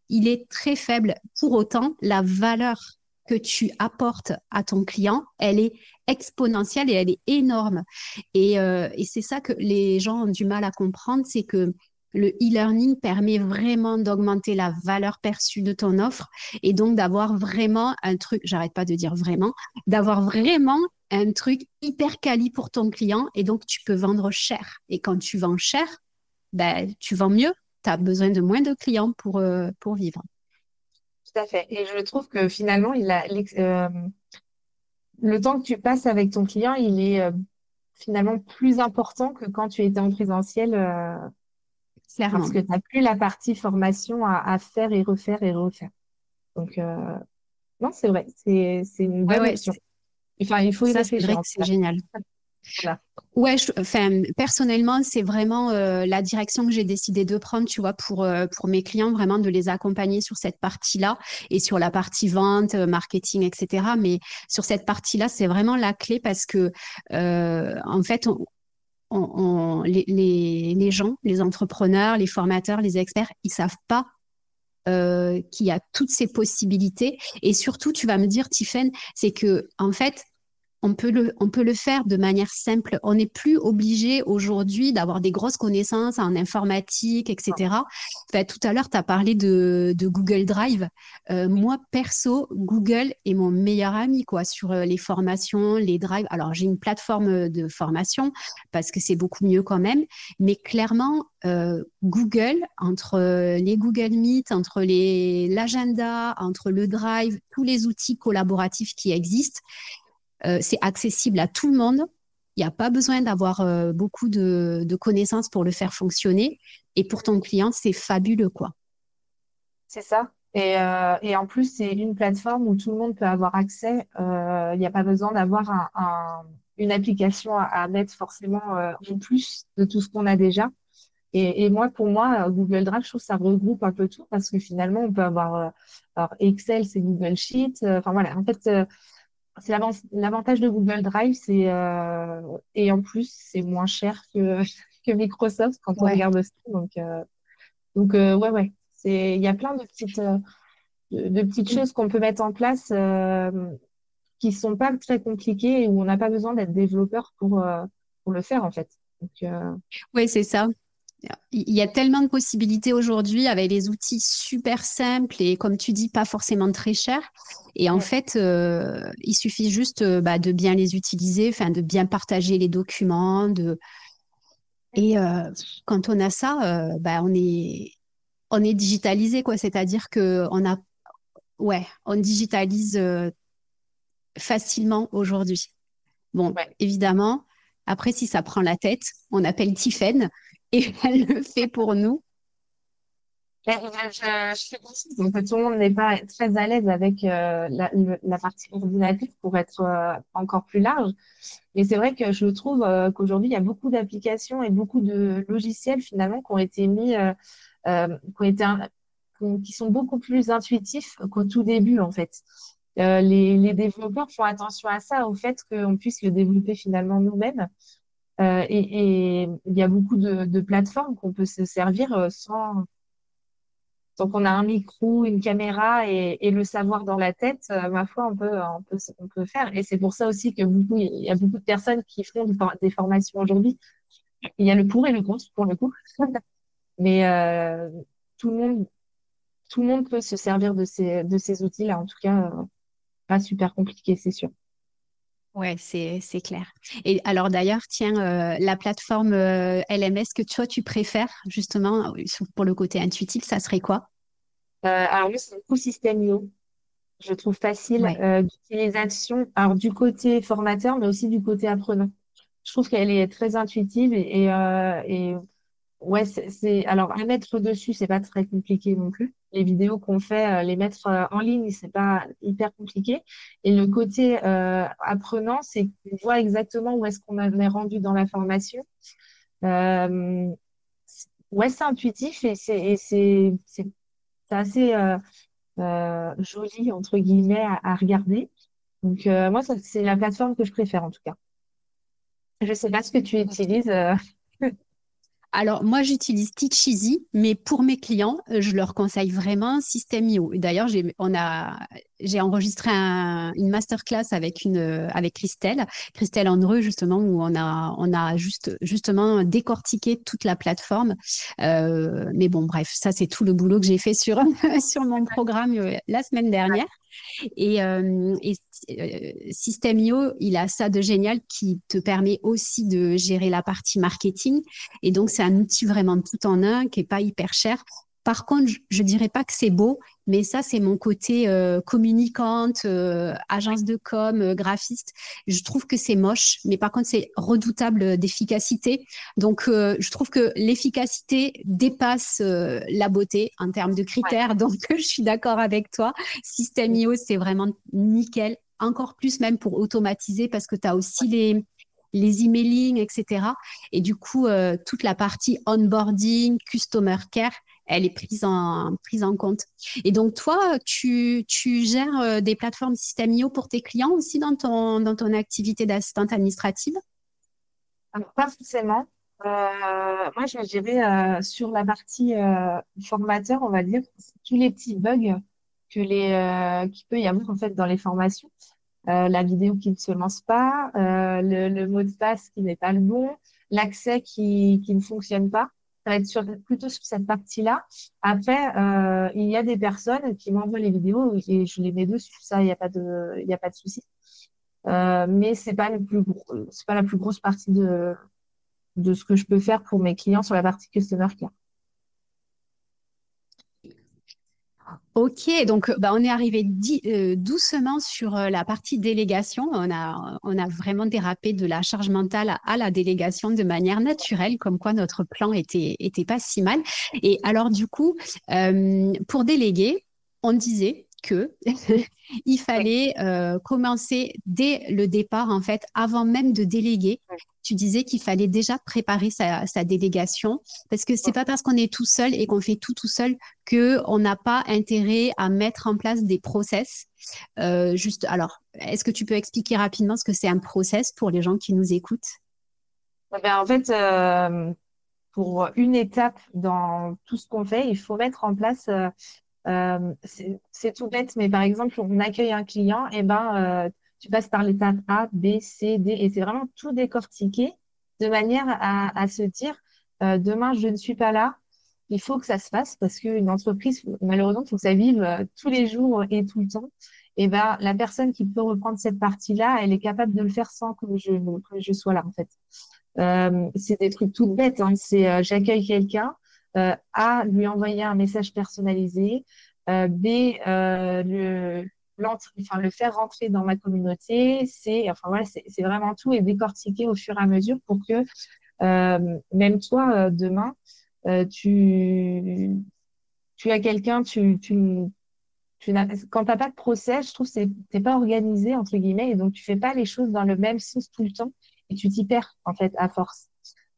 il est très faible. Pour autant, la valeur que tu apportes à ton client, elle est exponentielle et elle est énorme. Et c'est ça que les gens ont du mal à comprendre, c'est que le e-learning permet vraiment d'augmenter la valeur perçue de ton offre et donc d'avoir vraiment un truc, j'arrête pas de dire vraiment, d'avoir vraiment un truc hyper quali pour ton client et donc tu peux vendre cher. Et quand tu vends cher, ben, tu vends mieux, tu as besoin de moins de clients pour vivre. Tout à fait. Et je trouve que finalement, le temps que tu passes avec ton client, il est finalement plus important que quand tu étais en présentiel, parce Clairement. que tu n'as plus la partie formation à faire et refaire et refaire. Donc, non, c'est vrai, c'est une Ouais, bonne ouais, option. Enfin, il faut y ça, c'est réfléchir vrai en que tout c'est cas. génial. Voilà. Ouais, enfin, personnellement, c'est vraiment la direction que j'ai décidé de prendre, tu vois, pour mes clients, vraiment de les accompagner sur cette partie-là et sur la partie vente, marketing, etc. Mais sur cette partie-là, c'est vraiment la clé parce que, en fait, les gens, les entrepreneurs, les formateurs, les experts, ils savent pas qu'il y a toutes ces possibilités. Et surtout, tu vas me dire, Tiffaine, c'est que, en fait, on peut le faire de manière simple. On n'est plus obligé aujourd'hui d'avoir des grosses connaissances en informatique, etc. Enfin, tout à l'heure, tu as parlé de Google Drive. Moi, perso, Google est mon meilleur ami quoi, sur les formations, les drives. Alors, j'ai une plateforme de formation parce que c'est beaucoup mieux quand même. Mais clairement, Google, entre les Google Meet, entre l'agenda, entre le Drive, tous les outils collaboratifs qui existent, c'est accessible à tout le monde. Il n'y a pas besoin d'avoir beaucoup de connaissances pour le faire fonctionner. Et pour ton client, c'est fabuleux, quoi. C'est ça. Et en plus, c'est une plateforme où tout le monde peut avoir accès. Il n'y a pas besoin d'avoir une application à mettre forcément en plus de tout ce qu'on a déjà. Et moi, pour moi, Google Drive, je trouve que ça regroupe un peu tout parce que finalement, on peut avoir alors Excel, c'est Google Sheet. Enfin voilà, en fait, c'est l'avantage de Google Drive, et en plus, c'est moins cher que Microsoft quand on Ouais. regarde ça. Donc ouais, ouais. Il y a plein de petites choses qu'on peut mettre en place qui sont pas très compliquées et où on n'a pas besoin d'être développeur pour le faire, en fait. Donc, Oui, c'est ça. Il y a tellement de possibilités aujourd'hui avec des outils super simples et, comme tu dis, pas forcément très chers. Et en mm, fait, il suffit juste de bien les utiliser, enfin, de bien partager les documents. Et quand on a ça, on est digitalisé, quoi. C'est-à-dire que ouais, on digitalise facilement aujourd'hui. Bon, ouais. évidemment, après, si ça prend la tête, on appelle Tiffaine et elle le fait pour nous. Je suis consciente que tout le monde n'est pas très à l'aise avec la partie ordinateur pour être encore plus large. Mais c'est vrai que je trouve qu'aujourd'hui, il y a beaucoup d'applications et beaucoup de logiciels finalement qui ont été mis, qui ont été, qui sont beaucoup plus intuitifs qu'au tout début en fait. Les développeurs font attention à ça, au fait qu'on puisse le développer finalement nous-mêmes. Et il y a beaucoup de plateformes qu'on peut se servir sans qu'on a un micro, une caméra et le savoir dans la tête. Ma foi, on peut faire. Et c'est pour ça aussi que il y a beaucoup de personnes qui font des formations aujourd'hui. Il y a le pour et le contre pour le coup. Mais tout le monde, tout le monde peut se servir de ces outils-là. En tout cas, pas super compliqué, c'est sûr. Ouais, c'est clair. Et alors d'ailleurs, tiens, la plateforme LMS que toi tu préfères justement pour le côté intuitif, ça serait quoi? Alors moi, c'est beaucoup System.io. Je trouve facile Ouais. d'utilisation, alors du côté formateur, mais aussi du côté apprenant. Je trouve qu'elle est très intuitive et ouais, alors à mettre dessus, c'est pas très compliqué non plus. Les vidéos qu'on fait, les mettre en ligne, c'est pas hyper compliqué. Et le côté apprenant, c'est qu'on voit exactement où est-ce qu'on en est rendu dans la formation. Euh, ouais, c'est intuitif c'est assez joli entre guillemets à regarder. Donc moi, c'est la plateforme que je préfère en tout cas. Je sais pas ce que tu utilises. Alors, moi, j'utilise Teacheasy, mais pour mes clients, je leur conseille vraiment System.io. D'ailleurs, j'ai enregistré une masterclass avec Christelle Andreu, justement, où on a justement décortiqué toute la plateforme. Mais bon, bref, ça, c'est tout le boulot que j'ai fait sur, sur mon programme la semaine dernière. Et System.io, il a ça de génial qui te permet aussi de gérer la partie marketing. Et donc, c'est un outil vraiment tout en un qui est pas hyper cher. Par contre, je dirais pas que c'est beau, mais ça, c'est mon côté communicante, agence de com, graphiste. Je trouve que c'est moche, mais par contre, c'est redoutable d'efficacité. Donc, je trouve que l'efficacité dépasse la beauté en termes de critères. Donc, je suis d'accord avec toi. System.io, c'est vraiment nickel. Encore plus même pour automatiser parce que tu as aussi les emailing, etc. Et du coup, toute la partie onboarding, customer care, elle est prise en compte. Et donc, toi, tu gères des plateformes System.io pour tes clients aussi dans ton activité d'assistante administrative? Alors, pas forcément. Moi, je dirais sur la partie formateur, on va dire, tous les petits bugs qu'il peut y avoir en fait dans les formations. La vidéo qui ne se lance pas, le mot de passe qui n'est pas le bon, l'accès qui ne fonctionne pas. Ça va être plutôt sur cette partie-là. Après, il y a des personnes qui m'envoient les vidéos et je les mets dessus. Ça, il y a pas de souci. Mais c'est pas la plus grosse partie de ce que je peux faire pour mes clients sur la partie customer care. Ok, donc bah, on est arrivé doucement sur la partie délégation. On a vraiment dérapé de la charge mentale à la délégation de manière naturelle, comme quoi notre plan était pas si mal. Et alors du coup, pour déléguer, on disait que il Oui. fallait commencer dès le départ, en fait, avant même de déléguer. Tu disais qu'il fallait déjà préparer sa délégation parce que c'est pas parce qu'on est tout seul et qu'on fait tout seul que on n'a pas intérêt à mettre en place des process. Juste, alors, est-ce que tu peux expliquer rapidement ce que c'est un process pour les gens qui nous écoutent? Eh ben, en fait, pour une étape dans tout ce qu'on fait, il faut mettre en place, c'est tout bête, mais par exemple, on accueille un client, et ben, tu passes par l'étape A, B, C, D, et c'est vraiment tout décortiqué de manière à se dire, demain, je ne suis pas là, il faut que ça se fasse parce qu'une entreprise, malheureusement, il faut que ça vive tous les jours et tout le temps. Et ben, la personne qui peut reprendre cette partie-là, elle est capable de le faire sans que je sois là, en fait. C'est des trucs tout bêtes, hein. C'est j'accueille quelqu'un, A, lui envoyer un message personnalisé, B, enfin, le faire rentrer dans ma communauté, enfin voilà, c'est vraiment tout et décortiquer au fur et à mesure pour que même toi, demain, tu tu as quelqu'un, quand t'as pas de process, je trouve que t'es pas organisé, entre guillemets, et donc tu fais pas les choses dans le même sens tout le temps et tu t'y perds, en fait, à force.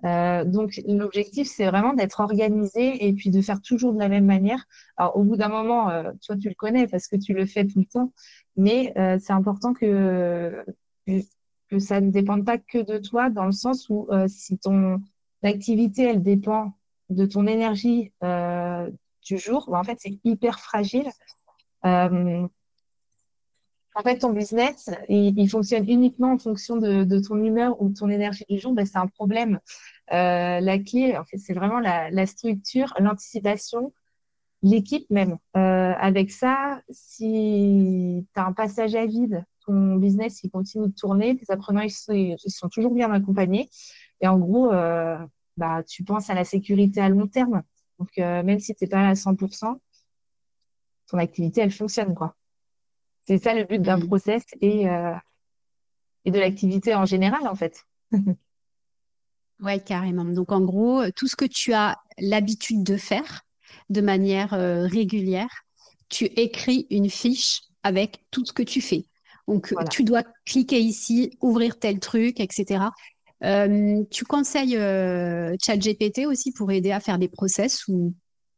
Donc, l'objectif, c'est vraiment d'être organisé et puis de faire toujours de la même manière. Alors, au bout d'un moment, toi, tu le connais parce que tu le fais tout le temps, mais c'est important que, que ça ne dépende pas que de toi, dans le sens où si ton activité, elle dépend de ton énergie du jour, ben, en fait, c'est hyper fragile. Euh, En fait, ton business, il fonctionne uniquement en fonction de ton humeur ou de ton énergie du jour, ben, c'est un problème. La clé, en fait, c'est vraiment la structure, l'anticipation, l'équipe même. Avec ça, si tu as un passage à vide, ton business, il continue de tourner, tes apprenants, ils sont toujours bien accompagnés. Et en gros, bah, tu penses à la sécurité à long terme. Donc, même si tu n'es pas à 100%, ton activité, elle fonctionne, quoi. C'est ça le but d'un Mm. process et de l'activité en général, en fait. Ouais, carrément. Donc, en gros, tout ce que tu as l'habitude de faire de manière régulière, tu écris une fiche avec tout ce que tu fais. Donc, Voilà. tu dois cliquer ici, ouvrir tel truc, etc. Tu conseilles ChatGPT aussi pour aider à faire des process ou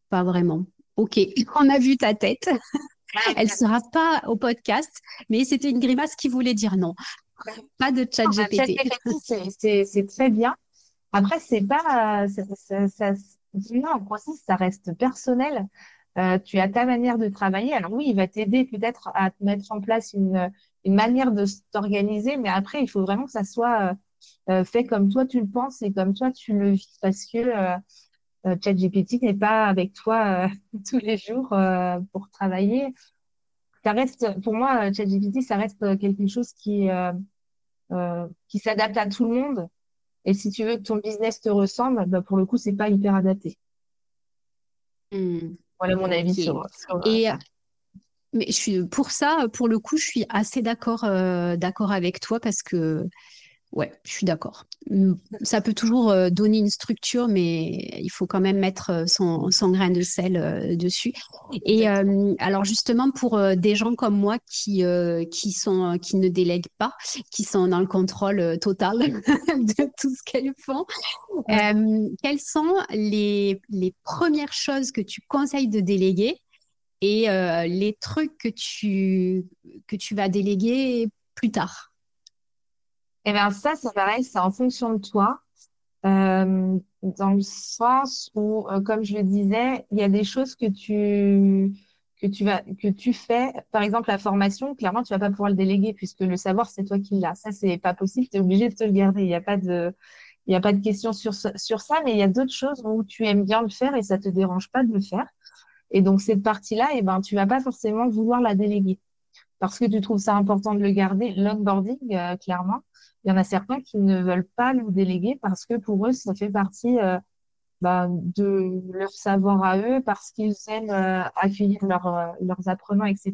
pas vraiment? Ok, on a vu ta tête. Elle sera pas au podcast, mais c'était une grimace qui voulait dire non. Pas de ChatGPT. ChatGPT, c'est très bien. Après, c'est pas, non, en process, ça reste personnel. Tu as ta manière de travailler. Alors oui, il va t'aider peut-être à te mettre en place une manière de t'organiser, mais après, il faut vraiment que ça soit fait comme toi tu le penses et comme toi tu le vis, parce que ChatGPT n'est pas avec toi tous les jours pour travailler. Ça reste, pour moi, ChatGPT, ça reste quelque chose qui s'adapte à tout le monde. Et si tu veux que ton business te ressemble, bah, pour le coup, c'est pas hyper adapté. Hmm, Voilà mon avis ok. sur Et ça. mais je suis pour ça, pour le coup, je suis assez d'accord avec toi parce que ouais, je suis d'accord. Ça peut toujours donner une structure, mais il faut quand même mettre son grain de sel dessus. Et Exactement. alors justement, pour des gens comme moi qui ne délèguent pas, qui sont dans le contrôle total de tout ce qu'elles font, Ouais. quelles sont les premières choses que tu conseilles de déléguer et les trucs que tu vas déléguer plus tard? Et bien ça, c'est pareil, c'est en fonction de toi. Dans le sens où, comme je le disais, il y a des choses que tu fais. Par exemple, la formation, clairement, tu vas pas pouvoir le déléguer puisque le savoir, c'est toi qui l'as. Ça, c'est pas possible. Tu es obligé de te le garder. Il y a pas de question sur ça, mais il y a d'autres choses où tu aimes bien le faire et ça te dérange pas de le faire. Et donc, cette partie-là, eh ben, tu vas pas forcément vouloir la déléguer parce que tu trouves ça important de le garder. L'onboarding, clairement, il y en a certains qui ne veulent pas le déléguer parce que pour eux, ça fait partie bah, de leur savoir à eux, parce qu'ils aiment accueillir leurs apprenants, etc.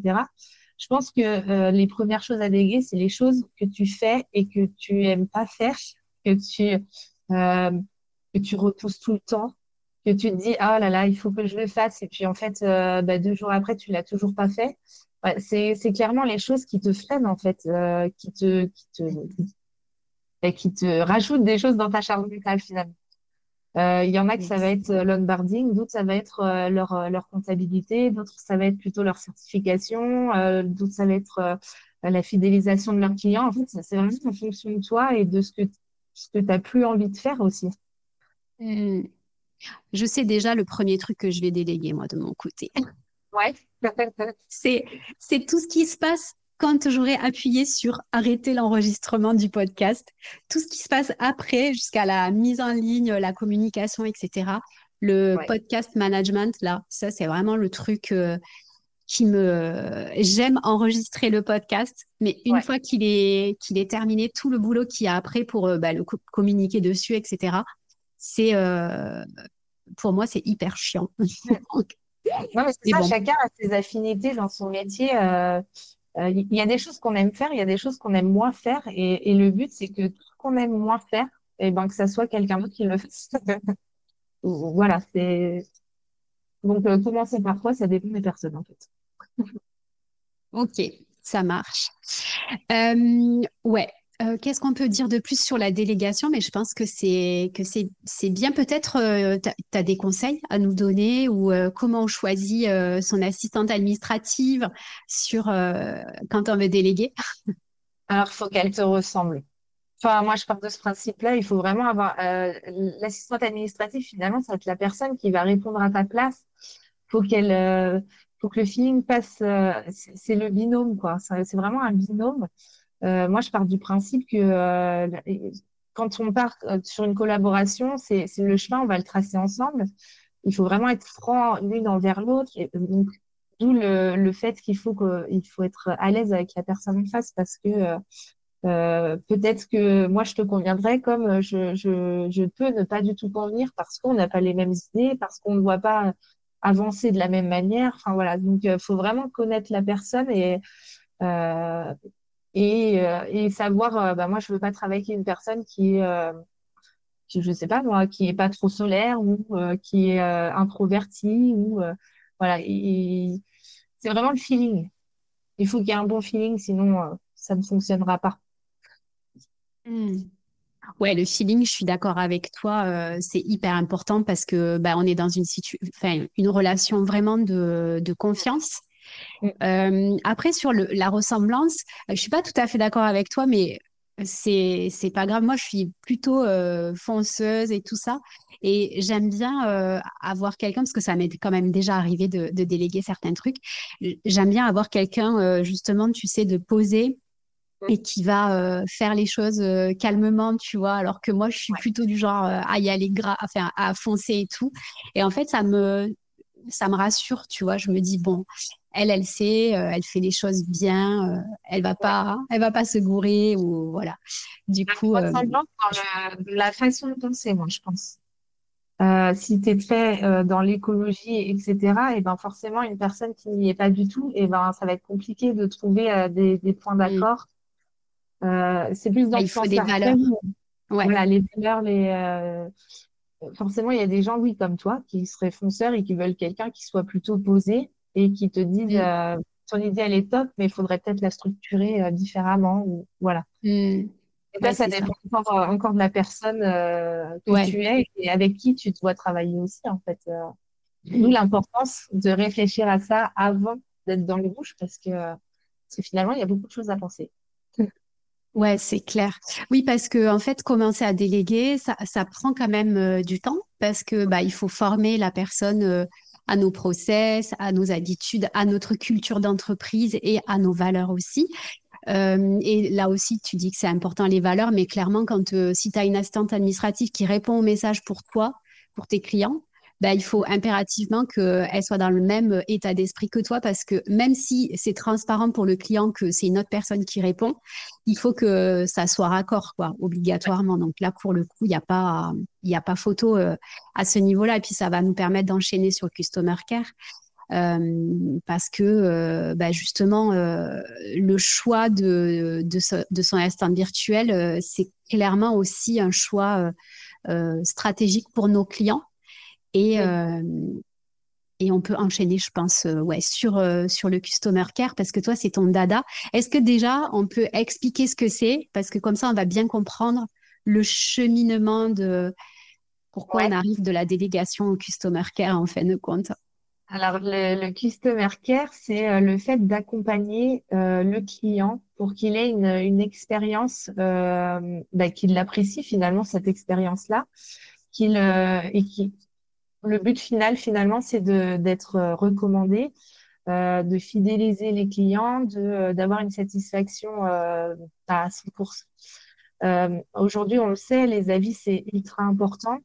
Je pense que les premières choses à déléguer, c'est les choses que tu fais et que tu aimes pas faire, que euh, que tu repousses tout le temps, que tu te dis, ah là là, il faut que je le fasse, et puis en fait, bah, 2 jours après, tu l'as toujours pas fait. Ouais, c'est clairement les choses qui te freinent, en fait, qui te rajoutent des choses dans ta charge mentale, finalement. Il y en a que ça va être l'onboarding, d'autres ça va être leur comptabilité, d'autres ça va être plutôt leur certification, d'autres ça va être la fidélisation de leurs clients. En fait, ça, c'est vraiment en fonction de toi et de ce que tu n'as plus envie de faire aussi. Hmm. Je sais déjà le premier truc que je vais déléguer, moi, de mon côté. Ouais. C'est, c'est tout ce qui se passe quand j'aurai appuyé sur arrêter l'enregistrement du podcast. Tout ce qui se passe après, jusqu'à la mise en ligne, la communication, etc. Le Ouais. podcast management, là, ça, c'est vraiment le truc qui me... J'aime enregistrer le podcast, mais une Ouais. fois qu'il est terminé, tout le boulot qu'il y a après pour bah, communiquer dessus, etc., c'est... pour moi, c'est hyper chiant. Donc, Non, mais c'est mais ça, bon. chacun a ses affinités dans son métier. Il y a des choses qu'on aime faire, il y a des choses qu'on aime moins faire, et le but, c'est que tout ce qu'on aime moins faire, et ben, que ça soit quelqu'un d'autre qui le fasse. Voilà, c'est. Donc, commencer par quoi, ça dépend des personnes, en fait. Ok, ça marche. Ouais. Qu'est-ce qu'on peut dire de plus sur la délégation? Mais je pense que c'est bien. Peut-être t'as des conseils à nous donner ou comment on choisit son assistante administrative sur quand on veut déléguer. Alors, il faut qu'elle te ressemble. Enfin, moi, je pars de ce principe-là. Il faut vraiment avoir l'assistante administrative. Finalement, ça va être la personne qui va répondre à ta place. Faut qu'elle, faut que le feeling passe. C'est le binôme, quoi. C'est vraiment un binôme. Moi, je pars du principe que quand on part sur une collaboration, c'est le chemin, on va le tracer ensemble. Il faut vraiment être franc l'une envers l'autre. Et donc, d'où le fait il faut être à l'aise avec la personne en face parce que peut-être que moi, je te conviendrai comme je peux ne pas du tout convenir parce qu'on n'a pas les mêmes idées, parce qu'on ne voit pas avancer de la même manière. Enfin, voilà. Donc, il faut vraiment connaître la personne euh, et savoir, bah, moi, je veux pas travailler avec une personne qui, je sais pas, moi, qui est pas trop solaire ou qui est introvertie ou, voilà. C'est vraiment le feeling. Il faut qu'il y ait un bon feeling, sinon, ça ne fonctionnera pas. Hmm. Ouais, le feeling, je suis d'accord avec toi, c'est hyper important parce que bah, on est dans enfin, une relation vraiment de confiance. Mm. Après, sur la ressemblance, je suis pas tout à fait d'accord avec toi, mais c'est pas grave. Moi, je suis plutôt fonceuse et tout ça, et j'aime bien avoir quelqu'un parce que ça m'est quand même déjà arrivé de déléguer certains trucs. J'aime bien avoir quelqu'un justement, tu sais, de poser et qui va faire les choses calmement, tu vois, alors que moi, je suis Ouais. plutôt du genre à y aller enfin, à foncer et tout. Et en fait, ça me rassure, tu vois. Je me dis, bon, elle sait, elle fait les choses bien, Ouais. elle va pas se gourer ou voilà. Du coup, Ressemblance dans la façon de penser, moi, je pense. Si tu es très dans l'écologie, etc., et ben forcément, une personne qui n'y est pas du tout, et ben ça va être compliqué de trouver des points mm, d'accord. C'est plus dans il ce faut des sens-là. Après, valeurs. Ouais. voilà, les valeurs, forcément, il y a des gens, oui, comme toi, qui seraient fonceurs et qui veulent quelqu'un qui soit plutôt posé et qui te disent, Mm, ton idée, elle est top, mais il faudrait peut-être la structurer différemment, ou voilà. mm. Et ça, Ouais, ça c'est ça. dépend encore de la personne que Ouais. tu es et avec qui tu dois travailler aussi, en fait. D'où l'importance de réfléchir à ça avant d'être dans le rouge, parce que finalement, il y a beaucoup de choses à penser. Ouais, c'est clair. Oui, parce que en fait, commencer à déléguer, ça prend quand même du temps parce que bah, il faut former la personne à nos process, à nos habitudes, à notre culture d'entreprise et à nos valeurs aussi. Et là aussi, tu dis que c'est important les valeurs, mais clairement, quand si tu as une assistante administrative qui répond aux messages pour toi, pour tes clients, bah, il faut impérativement qu'elle soit dans le même état d'esprit que toi, parce que même si c'est transparent pour le client que c'est une autre personne qui répond, il faut que ça soit raccord, quoi, obligatoirement. Donc là, pour le coup, il y a pas photo à ce niveau-là. Et puis, ça va nous permettre d'enchaîner sur le customer care. Parce que bah justement, le choix de son assistant virtuel, c'est clairement aussi un choix stratégique pour nos clients. Et, Oui. euh, et on peut enchaîner, je pense, ouais, sur le customer care, parce que toi, c'est ton dada. Est-ce que déjà, on peut expliquer ce que c'est? Parce que comme ça, on va bien comprendre le cheminement de pourquoi on Ouais. arrive de la délégation au customer care, en fin de compte. Alors, le Customer Care, c'est le fait d'accompagner le client pour qu'il ait une expérience, bah, qu'il apprécie finalement cette expérience-là, et qui, le but final finalement, c'est d'être recommandé, de fidéliser les clients, d'avoir une satisfaction à 100%. Aujourd'hui, on le sait, les avis, c'est ultra important.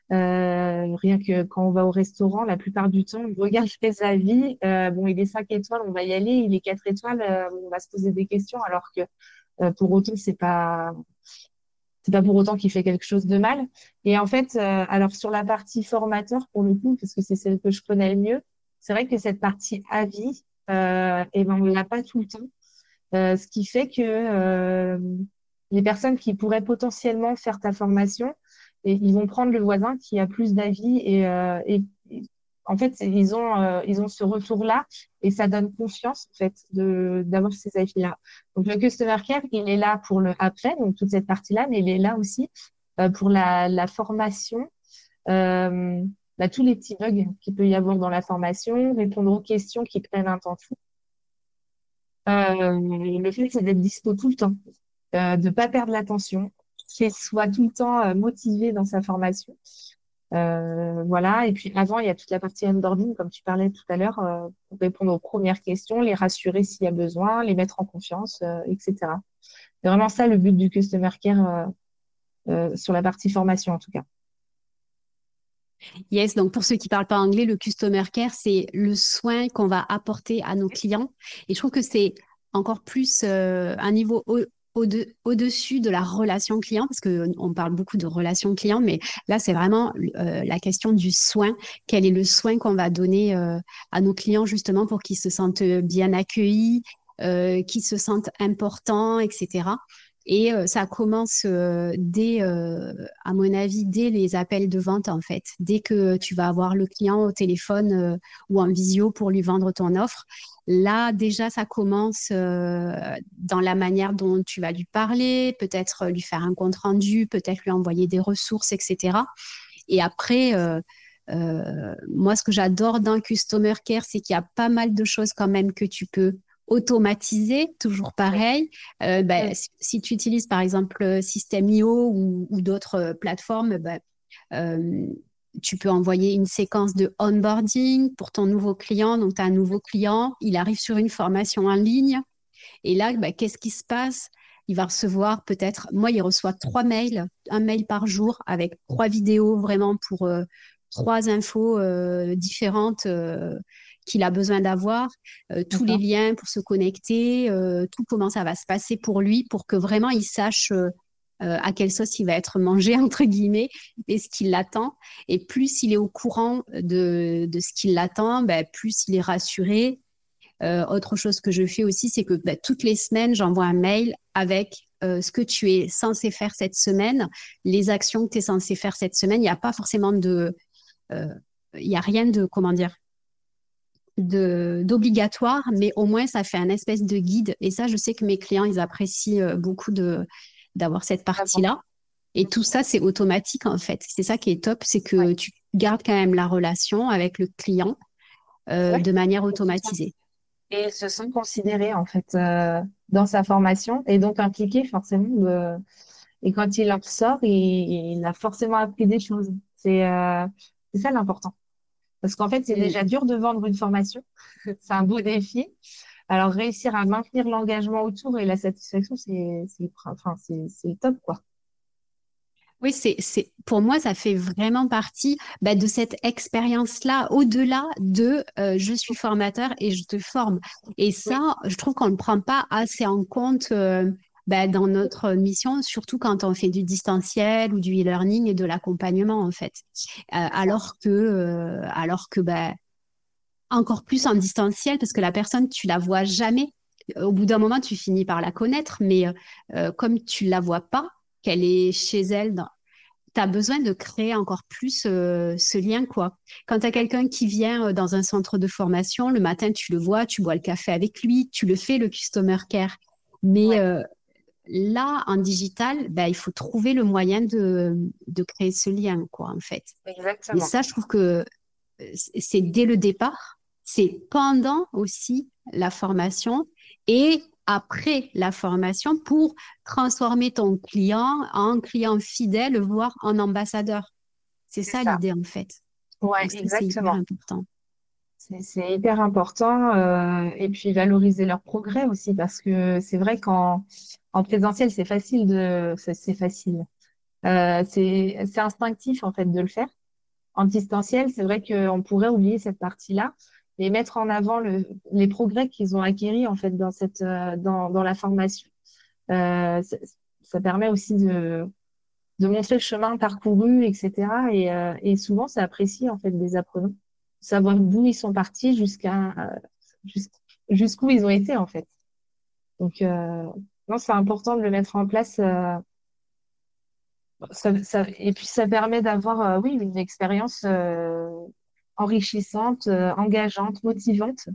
Rien que quand on va au restaurant, la plupart du temps, on regarde les avis. Bon, il est 5 étoiles, on va y aller. Il est 4 étoiles, on va se poser des questions, alors que pour autant, c'est pas pour autant qu'il fait quelque chose de mal. Et en fait, alors sur la partie formateur, pour le coup, parce que c'est celle que je connais le mieux, c'est vrai que cette partie avis, eh ben, on l'a pas tout le temps. Ce qui fait que les personnes qui pourraient potentiellement faire ta formation, et ils vont prendre le voisin qui a plus d'avis et en fait, ils ont ce retour-là et ça donne confiance, en fait, d'avoir ces avis-là. Donc, le Customer Care, il est là pour le après, donc toute cette partie-là, mais il est là aussi pour la formation, euh, tous les petits bugs qu'il peut y avoir dans la formation, répondre aux questions qui prennent un temps fou. Le fait, c'est d'être dispo tout le temps, de pas perdre l'attention, qu'il soit tout le temps motivé dans sa formation. Voilà. Et puis avant, il y a toute la partie onboarding, comme tu parlais tout à l'heure, pour répondre aux premières questions, les rassurer s'il y a besoin, les mettre en confiance, etc. C'est vraiment ça le but du Customer Care sur la partie formation, en tout cas. Yes, donc pour ceux qui parlent pas anglais, le customer care, c'est le soin qu'on va apporter à nos clients. Et je trouve que c'est encore plus un niveau au-dessus de la relation client, parce qu'on parle beaucoup de relation client, mais là, c'est vraiment la question du soin. Quel est le soin qu'on va donner à nos clients justement pour qu'ils se sentent bien accueillis, qu'ils se sentent importants, etc. Et ça commence à mon avis, dès les appels de vente, en fait. Dès que tu vas avoir le client au téléphone ou en visio pour lui vendre ton offre, là, déjà, ça commence dans la manière dont tu vas lui parler, peut-être lui faire un compte-rendu, peut-être lui envoyer des ressources, etc. Et après, moi, ce que j'adore dans le Customer Care, c'est qu'il y a pas mal de choses quand même que tu peux automatiser, toujours Oui. pareil. Mm. Si tu utilises par exemple System.io ou d'autres plateformes, euh, tu peux envoyer une séquence de onboarding pour ton nouveau client. Donc, tu as un nouveau client, il arrive sur une formation en ligne. Et là, qu'est-ce qui se passe? Il va recevoir peut-être, moi, il reçoit 3 mails, un mail par jour avec 3 vidéos vraiment pour 3 infos différentes qu'il a besoin d'avoir, tous les D'accord. liens pour se connecter, tout comment ça va se passer pour lui, pour que vraiment il sache à quelle sauce il va être mangé, entre guillemets, et ce qui l'attend. Et plus il est au courant de ce qui l'attend, plus il est rassuré. Autre chose que je fais aussi, c'est que toutes les semaines, j'envoie un mail avec ce que tu es censé faire cette semaine, les actions que tu es censé faire cette semaine. Il n'y a pas forcément euh, il y a rien de, comment dire, d'obligatoire, mais au moins ça fait un espèce de guide. Et ça, je sais que mes clients, ils apprécient beaucoup d'avoir cette D'accord. partie-là. Et tout ça, c'est automatique en fait. C'est ça qui est top, c'est que tu gardes quand même la relation avec le client Ouais. de manière automatisée. Et se sent considéré en fait dans sa formation et donc impliqué forcément et quand il en ressort il a forcément appris des choses c'est ça l'important parce qu'en fait c'est Mm. déjà dur de vendre une formation c'est un beau défi alors réussir à maintenir l'engagement autour et la satisfaction c'est le top quoi. Oui, pour moi, ça fait vraiment partie de cette expérience-là, au-delà de je suis formateur et je te forme. Et Oui, ça, je trouve qu'on ne prend pas assez en compte dans notre mission, surtout quand on fait du distanciel ou du e-learning et de l'accompagnement, en fait. c'est ça. Encore plus en distanciel, parce que la personne, tu la vois jamais. Au bout d'un moment, tu finis par la connaître, mais comme tu la vois pas, qu'elle est chez elle tu as besoin de créer encore plus ce lien, quoi. Quand tu as quelqu'un qui vient dans un centre de formation, le matin, tu le vois, tu bois le café avec lui, tu le fais, le customer care. Mais Ouais, là, en digital, il faut trouver le moyen de créer ce lien, quoi, en fait. Et exactement. ça, je trouve que c'est dès le départ, c'est pendant aussi la formation et après la formation pour transformer ton client en client fidèle, voire en ambassadeur. C'est C'est ça ça. l'idée en fait. Ouais, Donc ça, c'est hyper exactement. important. C'est hyper important et puis valoriser leur progrès aussi parce que c'est vrai en présentiel c'est facile c'est facile c'est instinctif en fait de le faire. En distanciel c'est vrai qu'on pourrait oublier cette partie-là et mettre en avant les progrès qu'ils ont acquis en fait dans dans la formation. Euh, ça, ça permet aussi de montrer le chemin parcouru etc. Et souvent c'est apprécié en fait des apprenants savoir d'où ils sont partis jus- jusqu'où ils ont été en fait. Donc non, c'est important de le mettre en place. Et puis ça permet d'avoir oui une expérience enrichissante, engageante, motivante.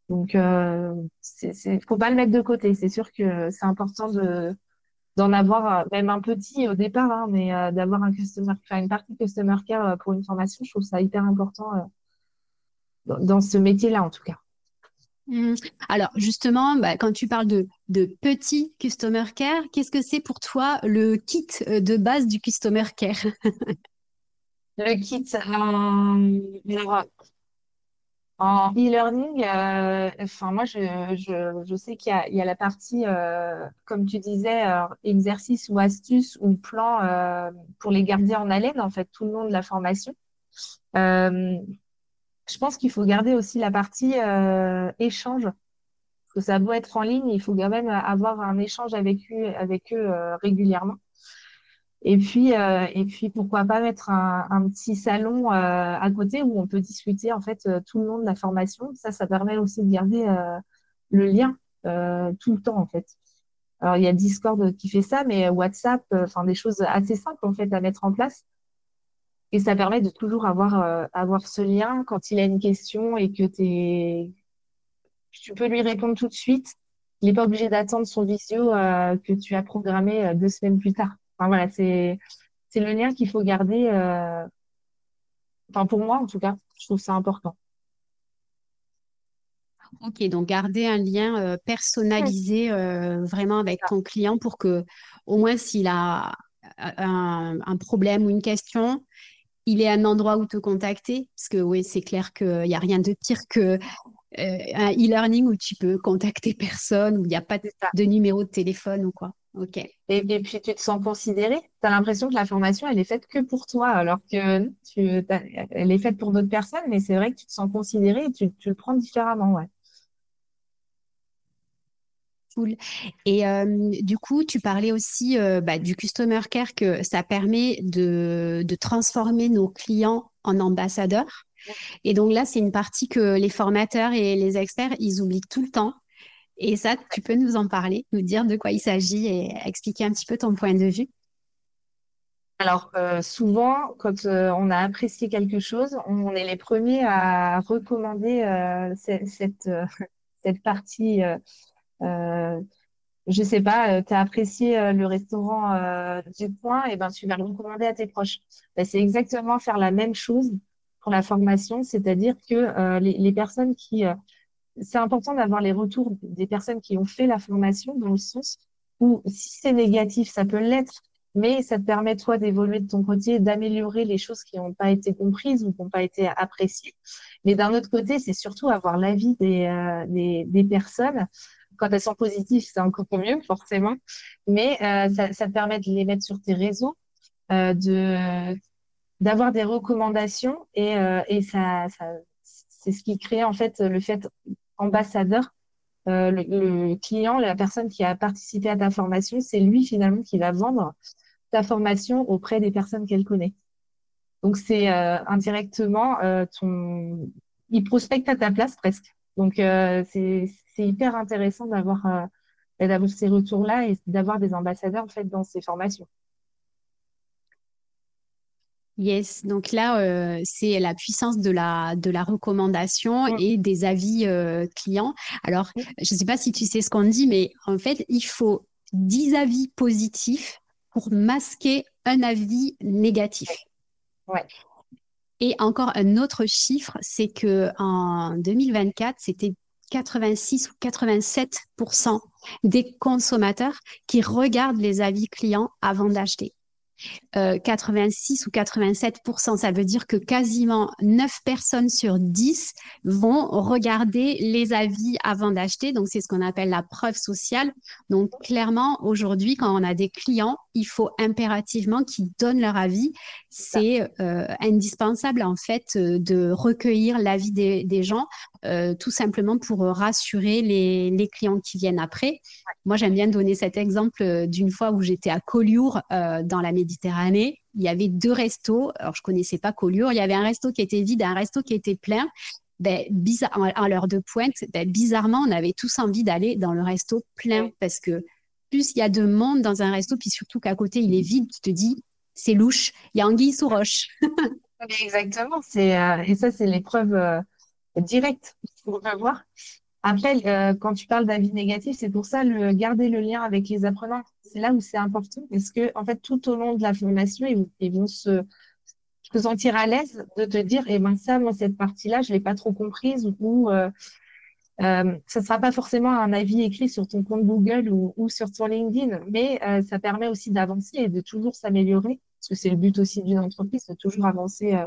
Donc, faut pas le mettre de côté. C'est sûr que c'est important d'en avoir, même un petit au départ, hein, mais d'avoir enfin, une partie customer care pour une formation, je trouve ça hyper important dans ce métier-là, en tout cas. Mhm. Alors justement, bah, quand tu parles de petit customer care, qu'est-ce que c'est pour toi le kit de base du customer care? Le kit, alors, en e-learning, enfin, moi, je sais il y a la partie, comme tu disais, exercice ou astuce ou plan pour les garder en haleine, en fait, tout le long de la formation. Euh, je pense qu'il faut garder aussi la partie échange, parce que ça doit être en ligne, il faut quand même avoir un échange avec eux régulièrement. Et puis, pourquoi pas mettre un petit salon à côté où on peut discuter en fait tout le long de la formation. Ça permet aussi de garder le lien tout le temps en fait. Alors, il y a Discord qui fait ça, mais WhatsApp, enfin des choses assez simples en fait à mettre en place. Et ça permet de toujours avoir ce lien quand il a une question et que tu peux lui répondre tout de suite. Il n'est pas obligé d'attendre son visio que tu as programmé 2 semaines plus tard. Enfin voilà, c'est le lien qu'il faut garder. Enfin, pour moi, en tout cas, je trouve ça important. Ok, donc garder un lien Mm. personnalisé vraiment avec ton client pour que au moins s'il a un problème ou une question, il ait un endroit où te contacter. Parce que oui, c'est clair qu'il n'y a rien de pire que un e-learning où tu peux contacter personne, où il n'y a pas C'est ça. de numéro de téléphone ou quoi. Ok. Et puis, tu te sens considéré. Tu as l'impression que la formation, elle est faite que pour toi, alors que non, elle est faite pour d'autres personnes, mais c'est vrai que tu te sens considéré et tu le prends différemment, ouais. Cool. Et du coup, tu parlais aussi bah, du customer care que ça permet de transformer nos clients en ambassadeurs. Et donc là, c'est une partie que les formateurs et les experts, ils oublient tout le temps. Et ça, tu peux nous en parler, nous dire de quoi il s'agit et expliquer un petit peu ton point de vue. Alors, souvent, quand on a apprécié quelque chose, on est les premiers à recommander cette partie. Euh, je sais pas, tu as apprécié le restaurant du coin, et ben tu vas le recommander à tes proches. Ben, c'est exactement faire la même chose pour la formation, c'est-à-dire que les personnes c'est important d'avoir les retours des personnes qui ont fait la formation dans le sens où si c'est négatif, ça peut l'être, mais ça te permet toi d'évoluer de ton côté, d'améliorer les choses qui n'ont pas été comprises ou qui n'ont pas été appréciées. Mais d'un autre côté, c'est surtout avoir l'avis des personnes. Quand elles sont positives, c'est encore mieux, forcément. Mais ça te permet de les mettre sur tes réseaux, de d'avoir des recommandations et c'est ce qui crée en fait le fait ambassadeur. Le client, la personne qui a participé à ta formation, c'est lui finalement qui va vendre ta formation auprès des personnes qu'elle connaît. Donc c'est indirectement il prospecte à ta place presque. Donc c'est hyper intéressant d'avoir ces retours-là et d'avoir des ambassadeurs en fait dans ces formations. Yes, donc là, c'est la puissance de la recommandation Mm. et des avis clients. Alors, je ne sais pas si tu sais ce qu'on dit, mais en fait, il faut 10 avis positifs pour masquer un avis négatif. Ouais. Et encore un autre chiffre, c'est que en 2024, c'était 86 ou 87% des consommateurs qui regardent les avis clients avant d'acheter. 86 ou 87%. Ça veut dire que quasiment 9 personnes sur 10 vont regarder les avis avant d'acheter. Donc, c'est ce qu'on appelle la preuve sociale. Donc, clairement, aujourd'hui, quand on a des clients, il faut impérativement qu'ils donnent leur avis. C'est indispensable, en fait, de recueillir l'avis des gens, tout simplement pour rassurer les clients qui viennent après. Moi, j'aime bien donner cet exemple d'une fois où j'étais à Collioure, dans la Méditerranée. Il y avait deux restos. Alors, je connaissais pas Collioure. Il y avait un resto qui était vide et un resto qui était plein. Ben, à l'heure de pointe, ben, bizarrement, on avait tous envie d'aller dans le resto plein parce que plus il y a de monde dans un resto, puis surtout qu'à côté, il est vide, tu te dis, c'est louche. Il y a anguille sous roche. Mais exactement, et ça, c'est l'épreuve directe qu'on va voir. Après, quand tu parles d'avis négatifs, c'est pour ça garder le lien avec les apprenants. C'est là où c'est important parce que, en fait, tout au long de la formation, ils vont se sentir à l'aise de te dire, eh ben ça, moi, cette partie-là, je l'ai pas trop comprise ou ça sera pas forcément un avis écrit sur ton compte Google ou sur ton LinkedIn, mais ça permet aussi d'avancer et de toujours s'améliorer parce que c'est le but aussi d'une entreprise, de toujours avancer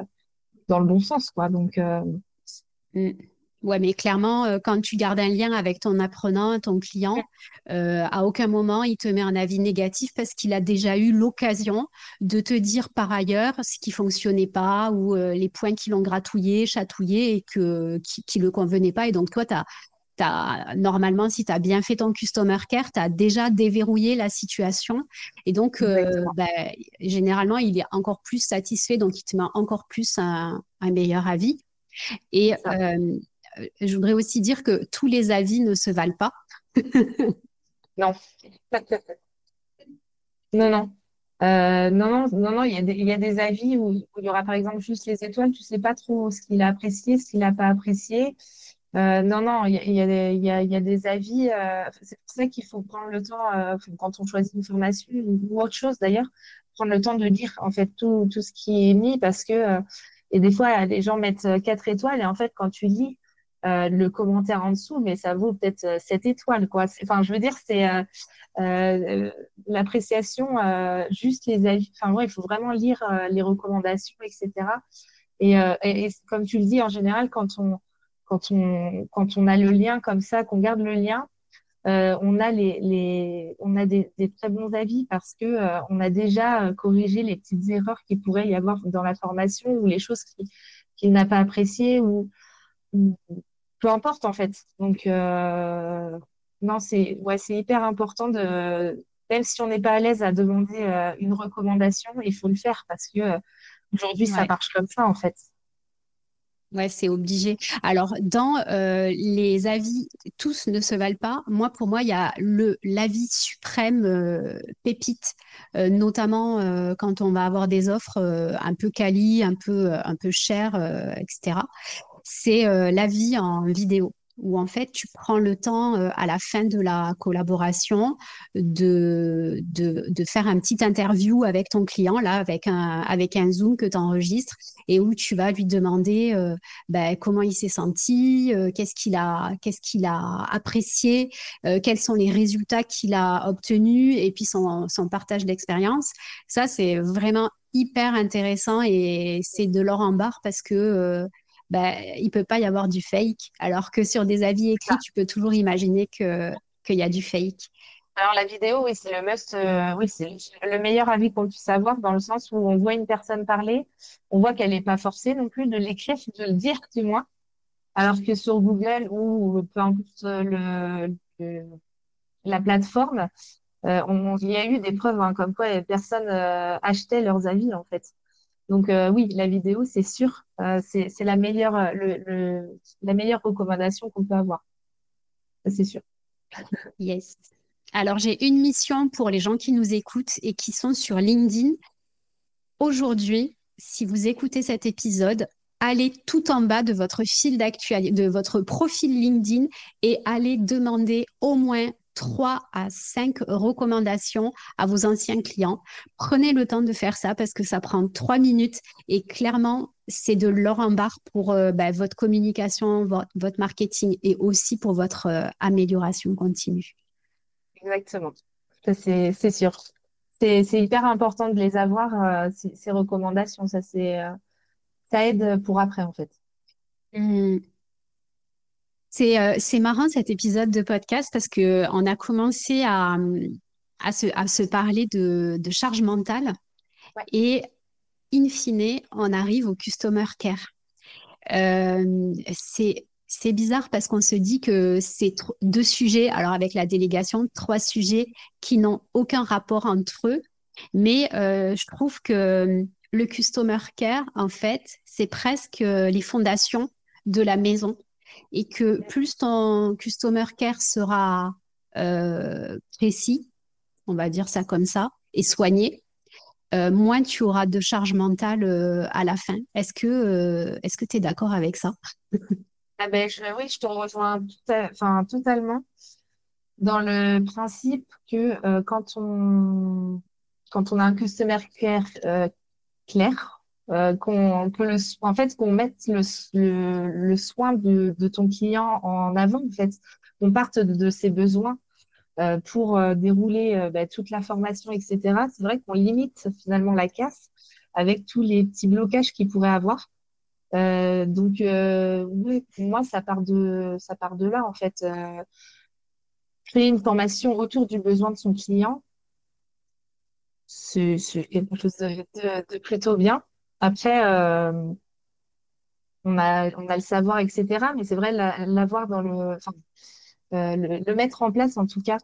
dans le bon sens, quoi. Donc, Mm. Ouais, mais clairement, quand tu gardes un lien avec ton apprenant, ton client, à aucun moment il te met un avis négatif parce qu'il a déjà eu l'occasion de te dire par ailleurs ce qui fonctionnait pas ou les points qui l'ont gratouillé, chatouillé et qui le convenaient pas. Et donc, toi, normalement, si tu as bien fait ton customer care, tu as déjà déverrouillé la situation. Et donc, exactement. ben, généralement, il est encore plus satisfait, donc il te met encore plus un meilleur avis. Et C'est ça. je voudrais aussi dire que tous les avis ne se valent pas. Non. Non, non. Non, il y a des avis où il y aura par exemple juste les étoiles, tu sais pas trop ce qu'il a apprécié, ce qu'il n'a pas apprécié. Non, non, il y a des avis. C'est pour ça qu'il faut prendre le temps, quand on choisit une formation ou autre chose d'ailleurs, prendre le temps de lire en fait tout ce qui est mis parce que, et des fois, les gens mettent 4 étoiles et en fait, quand tu lis le commentaire en dessous, mais ça vaut peut-être 7 étoiles, quoi. Enfin, je veux dire, c'est euh, l'appréciation, juste les avis. Enfin, ouais, il faut vraiment lire les recommandations, etc. Et comme tu le dis, en général, quand on a le lien comme ça, qu'on garde le lien, on a des très bons avis parce que on a déjà corrigé les petites erreurs qu'il pourrait y avoir dans la formation ou les choses qu'il n'a pas appréciées ou peu importe en fait. Donc non, c'est hyper important même si on n'est pas à l'aise à demander une recommandation, il faut le faire parce que aujourd'hui ça Ouais. marche comme ça en fait. Ouais, c'est obligé. Alors, dans les avis, tous ne se valent pas. Pour moi, il y a l'avis suprême pépite, notamment quand on va avoir des offres un peu quali, un peu chères, etc. C'est l'avis en vidéo, où en fait, tu prends le temps à la fin de la collaboration de faire un petit interview avec ton client, là, avec un Zoom que tu enregistres et où tu vas lui demander ben, comment il s'est senti, qu'est-ce qu'il a apprécié, quels sont les résultats qu'il a obtenus et puis son partage d'expérience. Ça, c'est vraiment hyper intéressant et c'est de l'or en barre parce que ben, il peut pas y avoir du fake, alors que sur des avis écrits, tu peux toujours imaginer qu'il y a du fake. Alors la vidéo, oui, c'est le must, oui, c'est le meilleur avis qu'on puisse avoir dans le sens où on voit une personne parler, on voit qu'elle n'est pas forcée non plus de l'écrire, de le dire, du moins. Alors que sur Google ou peu importe la plateforme, il y a eu des preuves hein, comme quoi les personnes achetaient leurs avis en fait. Donc oui, la vidéo, c'est sûr, c'est la meilleure, la meilleure recommandation qu'on peut avoir, ça, c'est sûr. Yes. Alors, j'ai une mission pour les gens qui nous écoutent et qui sont sur LinkedIn. Aujourd'hui, si vous écoutez cet épisode, allez tout en bas de votre fil d'actualité, de votre profil LinkedIn et allez demander au moins 3 à 5 recommandations à vos anciens clients. Prenez le temps de faire ça parce que ça prend 3 minutes et clairement, c'est de l'or en barre pour ben, votre communication, votre marketing et aussi pour votre amélioration continue. Exactement. Ça, c'est sûr. C'est hyper important de les avoir, ces recommandations. Ça aide pour après, en fait. Hum. C'est marrant cet épisode de podcast parce que on a commencé à se parler de charge mentale Ouais. et in fine, on arrive au customer care. C'est bizarre parce qu'on se dit que c'est 2 sujets, alors avec la délégation, 3 sujets qui n'ont aucun rapport entre eux, mais je trouve que le customer care, en fait, c'est presque les fondations de la maison et que plus ton customer care sera précis, on va dire ça comme ça, et soigné, moins tu auras de charge mentale à la fin. Est-ce que tu es d'accord avec ça? Ah ben, oui, je te rejoins enfin, totalement dans le principe que quand on a un customer care clair, en fait, qu'on mette le soin de ton client en avant, en fait, qu'on parte de ses besoins pour dérouler toute la formation, etc. C'est vrai qu'on limite finalement la casse avec tous les petits blocages qu'il pourrait avoir. Donc, oui, pour moi, ça part de là, en fait. Créer une formation autour du besoin de son client, c'est quelque chose de plutôt bien. Après, on a le savoir, etc. Mais c'est vrai, l'avoir enfin, le mettre en place, en tout cas,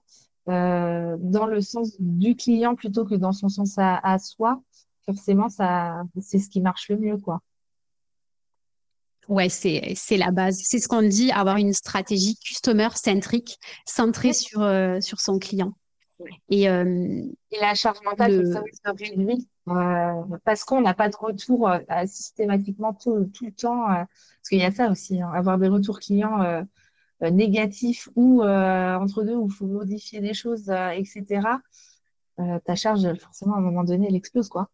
dans le sens du client plutôt que dans son sens à soi, forcément, c'est ce qui marche le mieux, quoi. Ouais, c'est la base. C'est ce qu'on dit, avoir une stratégie customer centrique, centrée sur son client. Et Et la charge mentale, le, forcément, se réduit parce qu'on n'a pas de retour systématiquement tout le temps. Parce qu'il y a ça aussi, hein, avoir des retours clients négatifs ou entre deux où il faut modifier des choses, etc. Ta charge, forcément, à un moment donné, elle explose, quoi.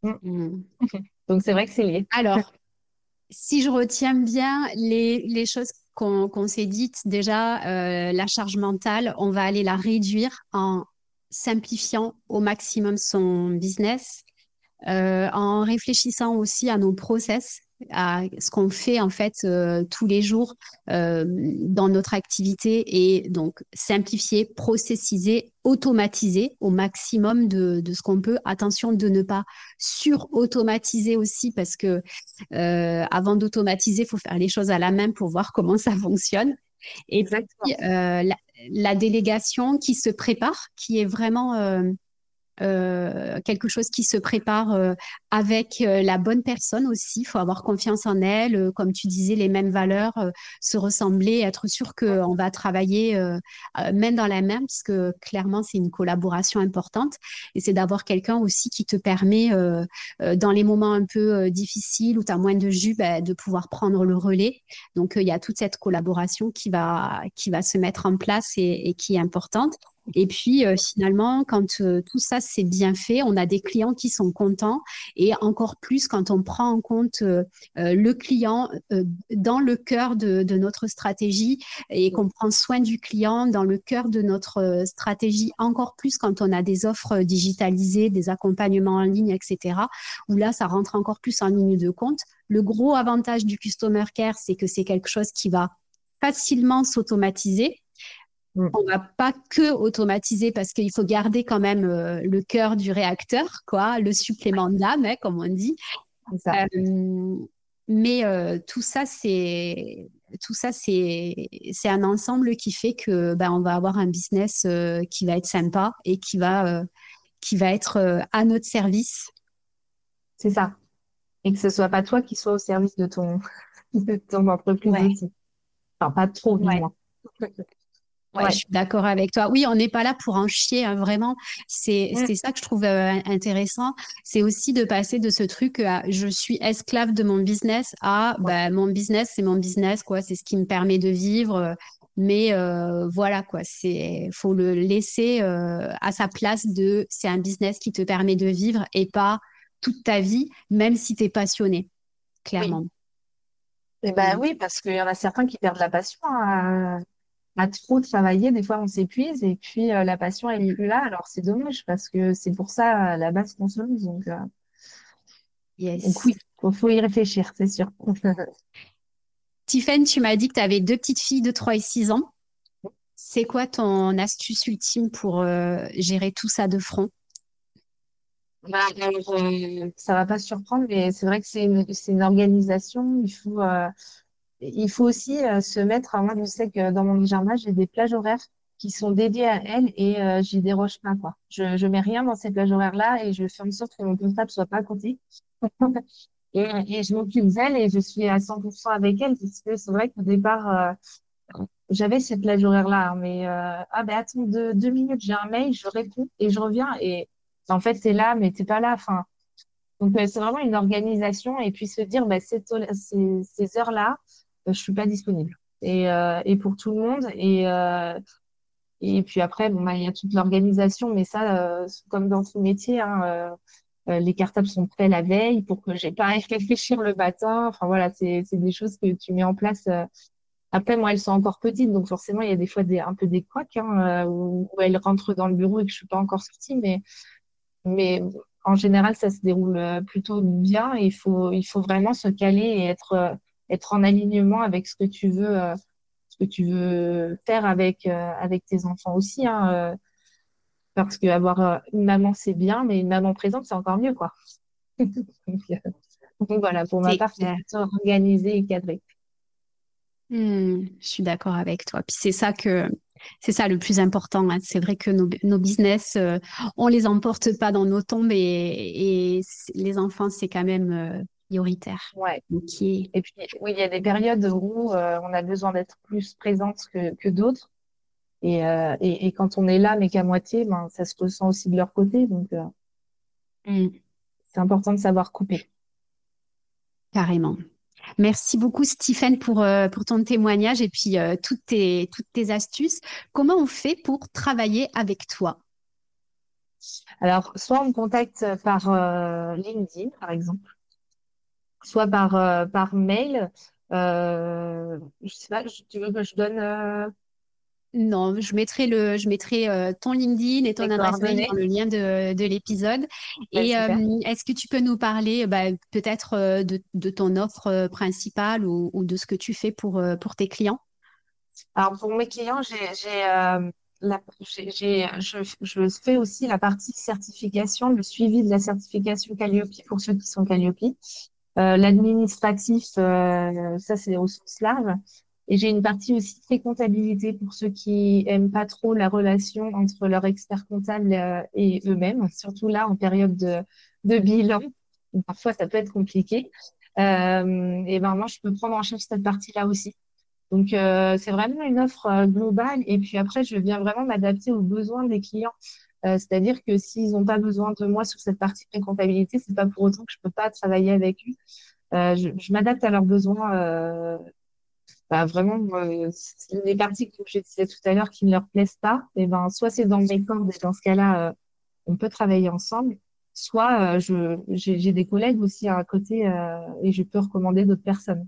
Mm. Hmm. Donc, c'est vrai que c'est lié. Alors, si je retiens bien les choses qu'on s'est dites, déjà, la charge mentale, on va aller la réduire en simplifiant au maximum son business, en réfléchissant aussi à nos process, à ce qu'on fait en fait tous les jours dans notre activité et donc simplifier, processiser, automatiser au maximum de ce qu'on peut. Attention de ne pas sur-automatiser aussi parce que avant d'automatiser, il faut faire les choses à la main pour voir comment ça fonctionne. Et puis, Exactement. la délégation qui se prépare, qui est vraiment quelque chose qui se prépare avec la bonne personne aussi. Il faut avoir confiance en elle, comme tu disais, les mêmes valeurs, se ressembler, être sûr qu'on va travailler main dans la main, parce que clairement, c'est une collaboration importante. Et c'est d'avoir quelqu'un aussi qui te permet, dans les moments un peu difficiles où tu as moins de jus, ben, de pouvoir prendre le relais. Donc, il y a toute cette collaboration qui va se mettre en place et qui est importante. Et puis finalement, quand tout ça c'est bien fait, on a des clients qui sont contents et encore plus quand on prend en compte le client dans le cœur de notre stratégie et qu'on prend soin du client dans le cœur de notre stratégie, encore plus quand on a des offres digitalisées, des accompagnements en ligne, etc., où là, ça rentre encore plus en ligne de compte. Le gros avantage du Customer Care, c'est que c'est quelque chose qui va facilement s'automatiser. Mm. On va pas que automatiser parce qu'il faut garder quand même le cœur du réacteur, quoi, le supplément d'âme, hein, comme on dit. C'est ça. Euh, mais tout ça, c'est un ensemble qui fait que ben, on va avoir un business qui va être sympa et qui va être à notre service. C'est ça. Et que ce soit pas toi qui sois au service de de ton entreprise Ouais, aussi. Enfin, pas trop, du ouais. moins. Ouais, je Ouais. suis d'accord avec toi. Oui, on n'est pas là pour en chier, hein, vraiment. Mm. C'est ça que je trouve intéressant. C'est aussi de passer de ce truc à je suis esclave de mon business à Ouais. bah, mon business, c'est mon business, quoi. C'est ce qui me permet de vivre. Mais voilà, quoi. Faut le laisser à sa place de c'est un business qui te permet de vivre et pas toute ta vie, même si tu es passionné, Oui. clairement. Et ben Mm. oui, parce qu'il y en a certains qui perdent la passion à trop travailler. Des fois, on s'épuise et puis la passion est Mm. plus là. Alors, c'est dommage parce que c'est pour ça la base qu'on se mise. Donc Yes. oui, faut y réfléchir, c'est sûr. Tiffen, tu m'as dit que tu avais deux petites filles de 3 et 6 ans. C'est quoi ton astuce ultime pour gérer tout ça de front? Ça va pas surprendre, mais c'est vrai que c'est une organisation. Il faut aussi se mettre. Moi, je sais que dans mon agenda, j'ai des plages horaires qui sont dédiées à elles et j'y déroge pas, quoi. Je mets rien dans ces plages horaires-là et je fais en sorte que mon portable soit pas à côté. Et je m'occupe d'elles et je suis à 100% avec elles parce que c'est vrai qu'au départ, j'avais cette plage horaire-là, hein, mais ah ben attends deux minutes, j'ai un mail, je réponds et je reviens et En fait, t'es là, mais t'es pas là. Enfin, donc, c'est vraiment une organisation et puis se dire, bah, ces heures-là, je suis pas disponible. Et pour tout le monde. Et puis après, bon, bah, il y a toute l'organisation, mais ça, comme dans tout métier, hein, les cartables sont faits la veille pour que j'ai pas à y réfléchir le matin. Enfin voilà, c'est des choses que tu mets en place. Après, moi, elles sont encore petites, donc forcément, il y a des fois un peu des couacs, hein, où elles rentrent dans le bureau et que je suis pas encore sortie, mais en général, ça se déroule plutôt bien. Et il faut vraiment se caler et être en alignement avec ce que tu veux faire avec tes enfants aussi, hein, parce que avoir une maman, c'est bien, mais une maman présente, c'est encore mieux, quoi. Donc voilà, pour ma C'est part, c'est clair. plutôt organisé et cadré. Je suis d'accord avec toi. Puis c'est ça le plus important, hein. C'est vrai que nos business, on les emporte pas dans nos tombes et les enfants, c'est quand même prioritaire. Ouais. Ok. Et puis, oui, il y a des périodes où on a besoin d'être plus présente que d'autres. Et quand on est là, mais qu'à moitié, ben, ça se ressent aussi de leur côté. Donc, Hmm, c'est important de savoir couper. carrément. Merci beaucoup, Stephen, pour ton témoignage et puis toutes tes astuces. Comment on fait pour travailler avec toi? Alors, soit on me contacte par LinkedIn, par exemple, soit par mail. Je sais pas, tu veux que je donne Non, je mettrai ton LinkedIn et ton mes adresse mail coordonnées? dans le lien de l'épisode. Ben, Et super. est-ce que tu peux nous parler peut-être de ton offre principale ou de ce que tu fais pour tes clients? Alors, pour mes clients, je fais aussi la partie certification, le suivi de la certification Calliope pour ceux qui sont Calliope. L'administratif, ça, c'est au sens large. Et j'ai une partie aussi très comptabilité pour ceux qui aiment pas trop la relation entre leur expert comptable et eux-mêmes, surtout là en période de bilan, où parfois ça peut être compliqué. Et ben moi, je peux prendre en charge cette partie-là aussi. Donc, c'est vraiment une offre globale. Et puis après, je viens vraiment m'adapter aux besoins des clients. C'est-à-dire que s'ils n'ont pas besoin de moi sur cette partie de comptabilité, c'est pas pour autant que je peux pas travailler avec eux. Je m'adapte à leurs besoins. Vraiment, c'est des parties que je disais tout à l'heure qui ne leur plaisent pas. Et ben, soit c'est dans mes cordes et dans ce cas-là, on peut travailler ensemble. Soit j'ai des collègues aussi à côté et je peux recommander d'autres personnes.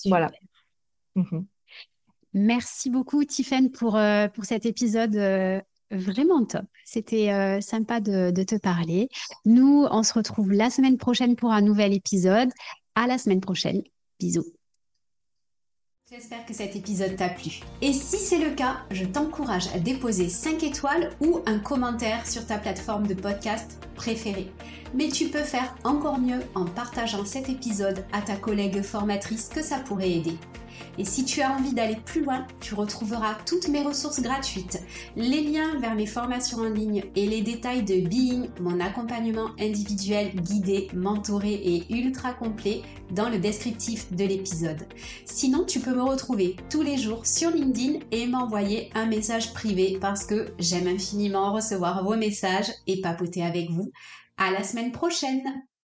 Voilà. Super. Mhm. Merci beaucoup, Tiffen, pour cet épisode vraiment top. C'était sympa de te parler. Nous, on se retrouve la semaine prochaine pour un nouvel épisode. À la semaine prochaine. Bisous. J'espère que cet épisode t'a plu. Et si c'est le cas, je t'encourage à déposer 5 étoiles ou un commentaire sur ta plateforme de podcast préférée. Mais tu peux faire encore mieux en partageant cet épisode à ta collègue formatrice que ça pourrait aider. Et si tu as envie d'aller plus loin, tu retrouveras toutes mes ressources gratuites, les liens vers mes formations en ligne et les détails de Being, mon accompagnement individuel, guidé, mentoré et ultra complet dans le descriptif de l'épisode. Sinon, tu peux me retrouver tous les jours sur LinkedIn et m'envoyer un message privé parce que j'aime infiniment recevoir vos messages et papoter avec vous. À la semaine prochaine!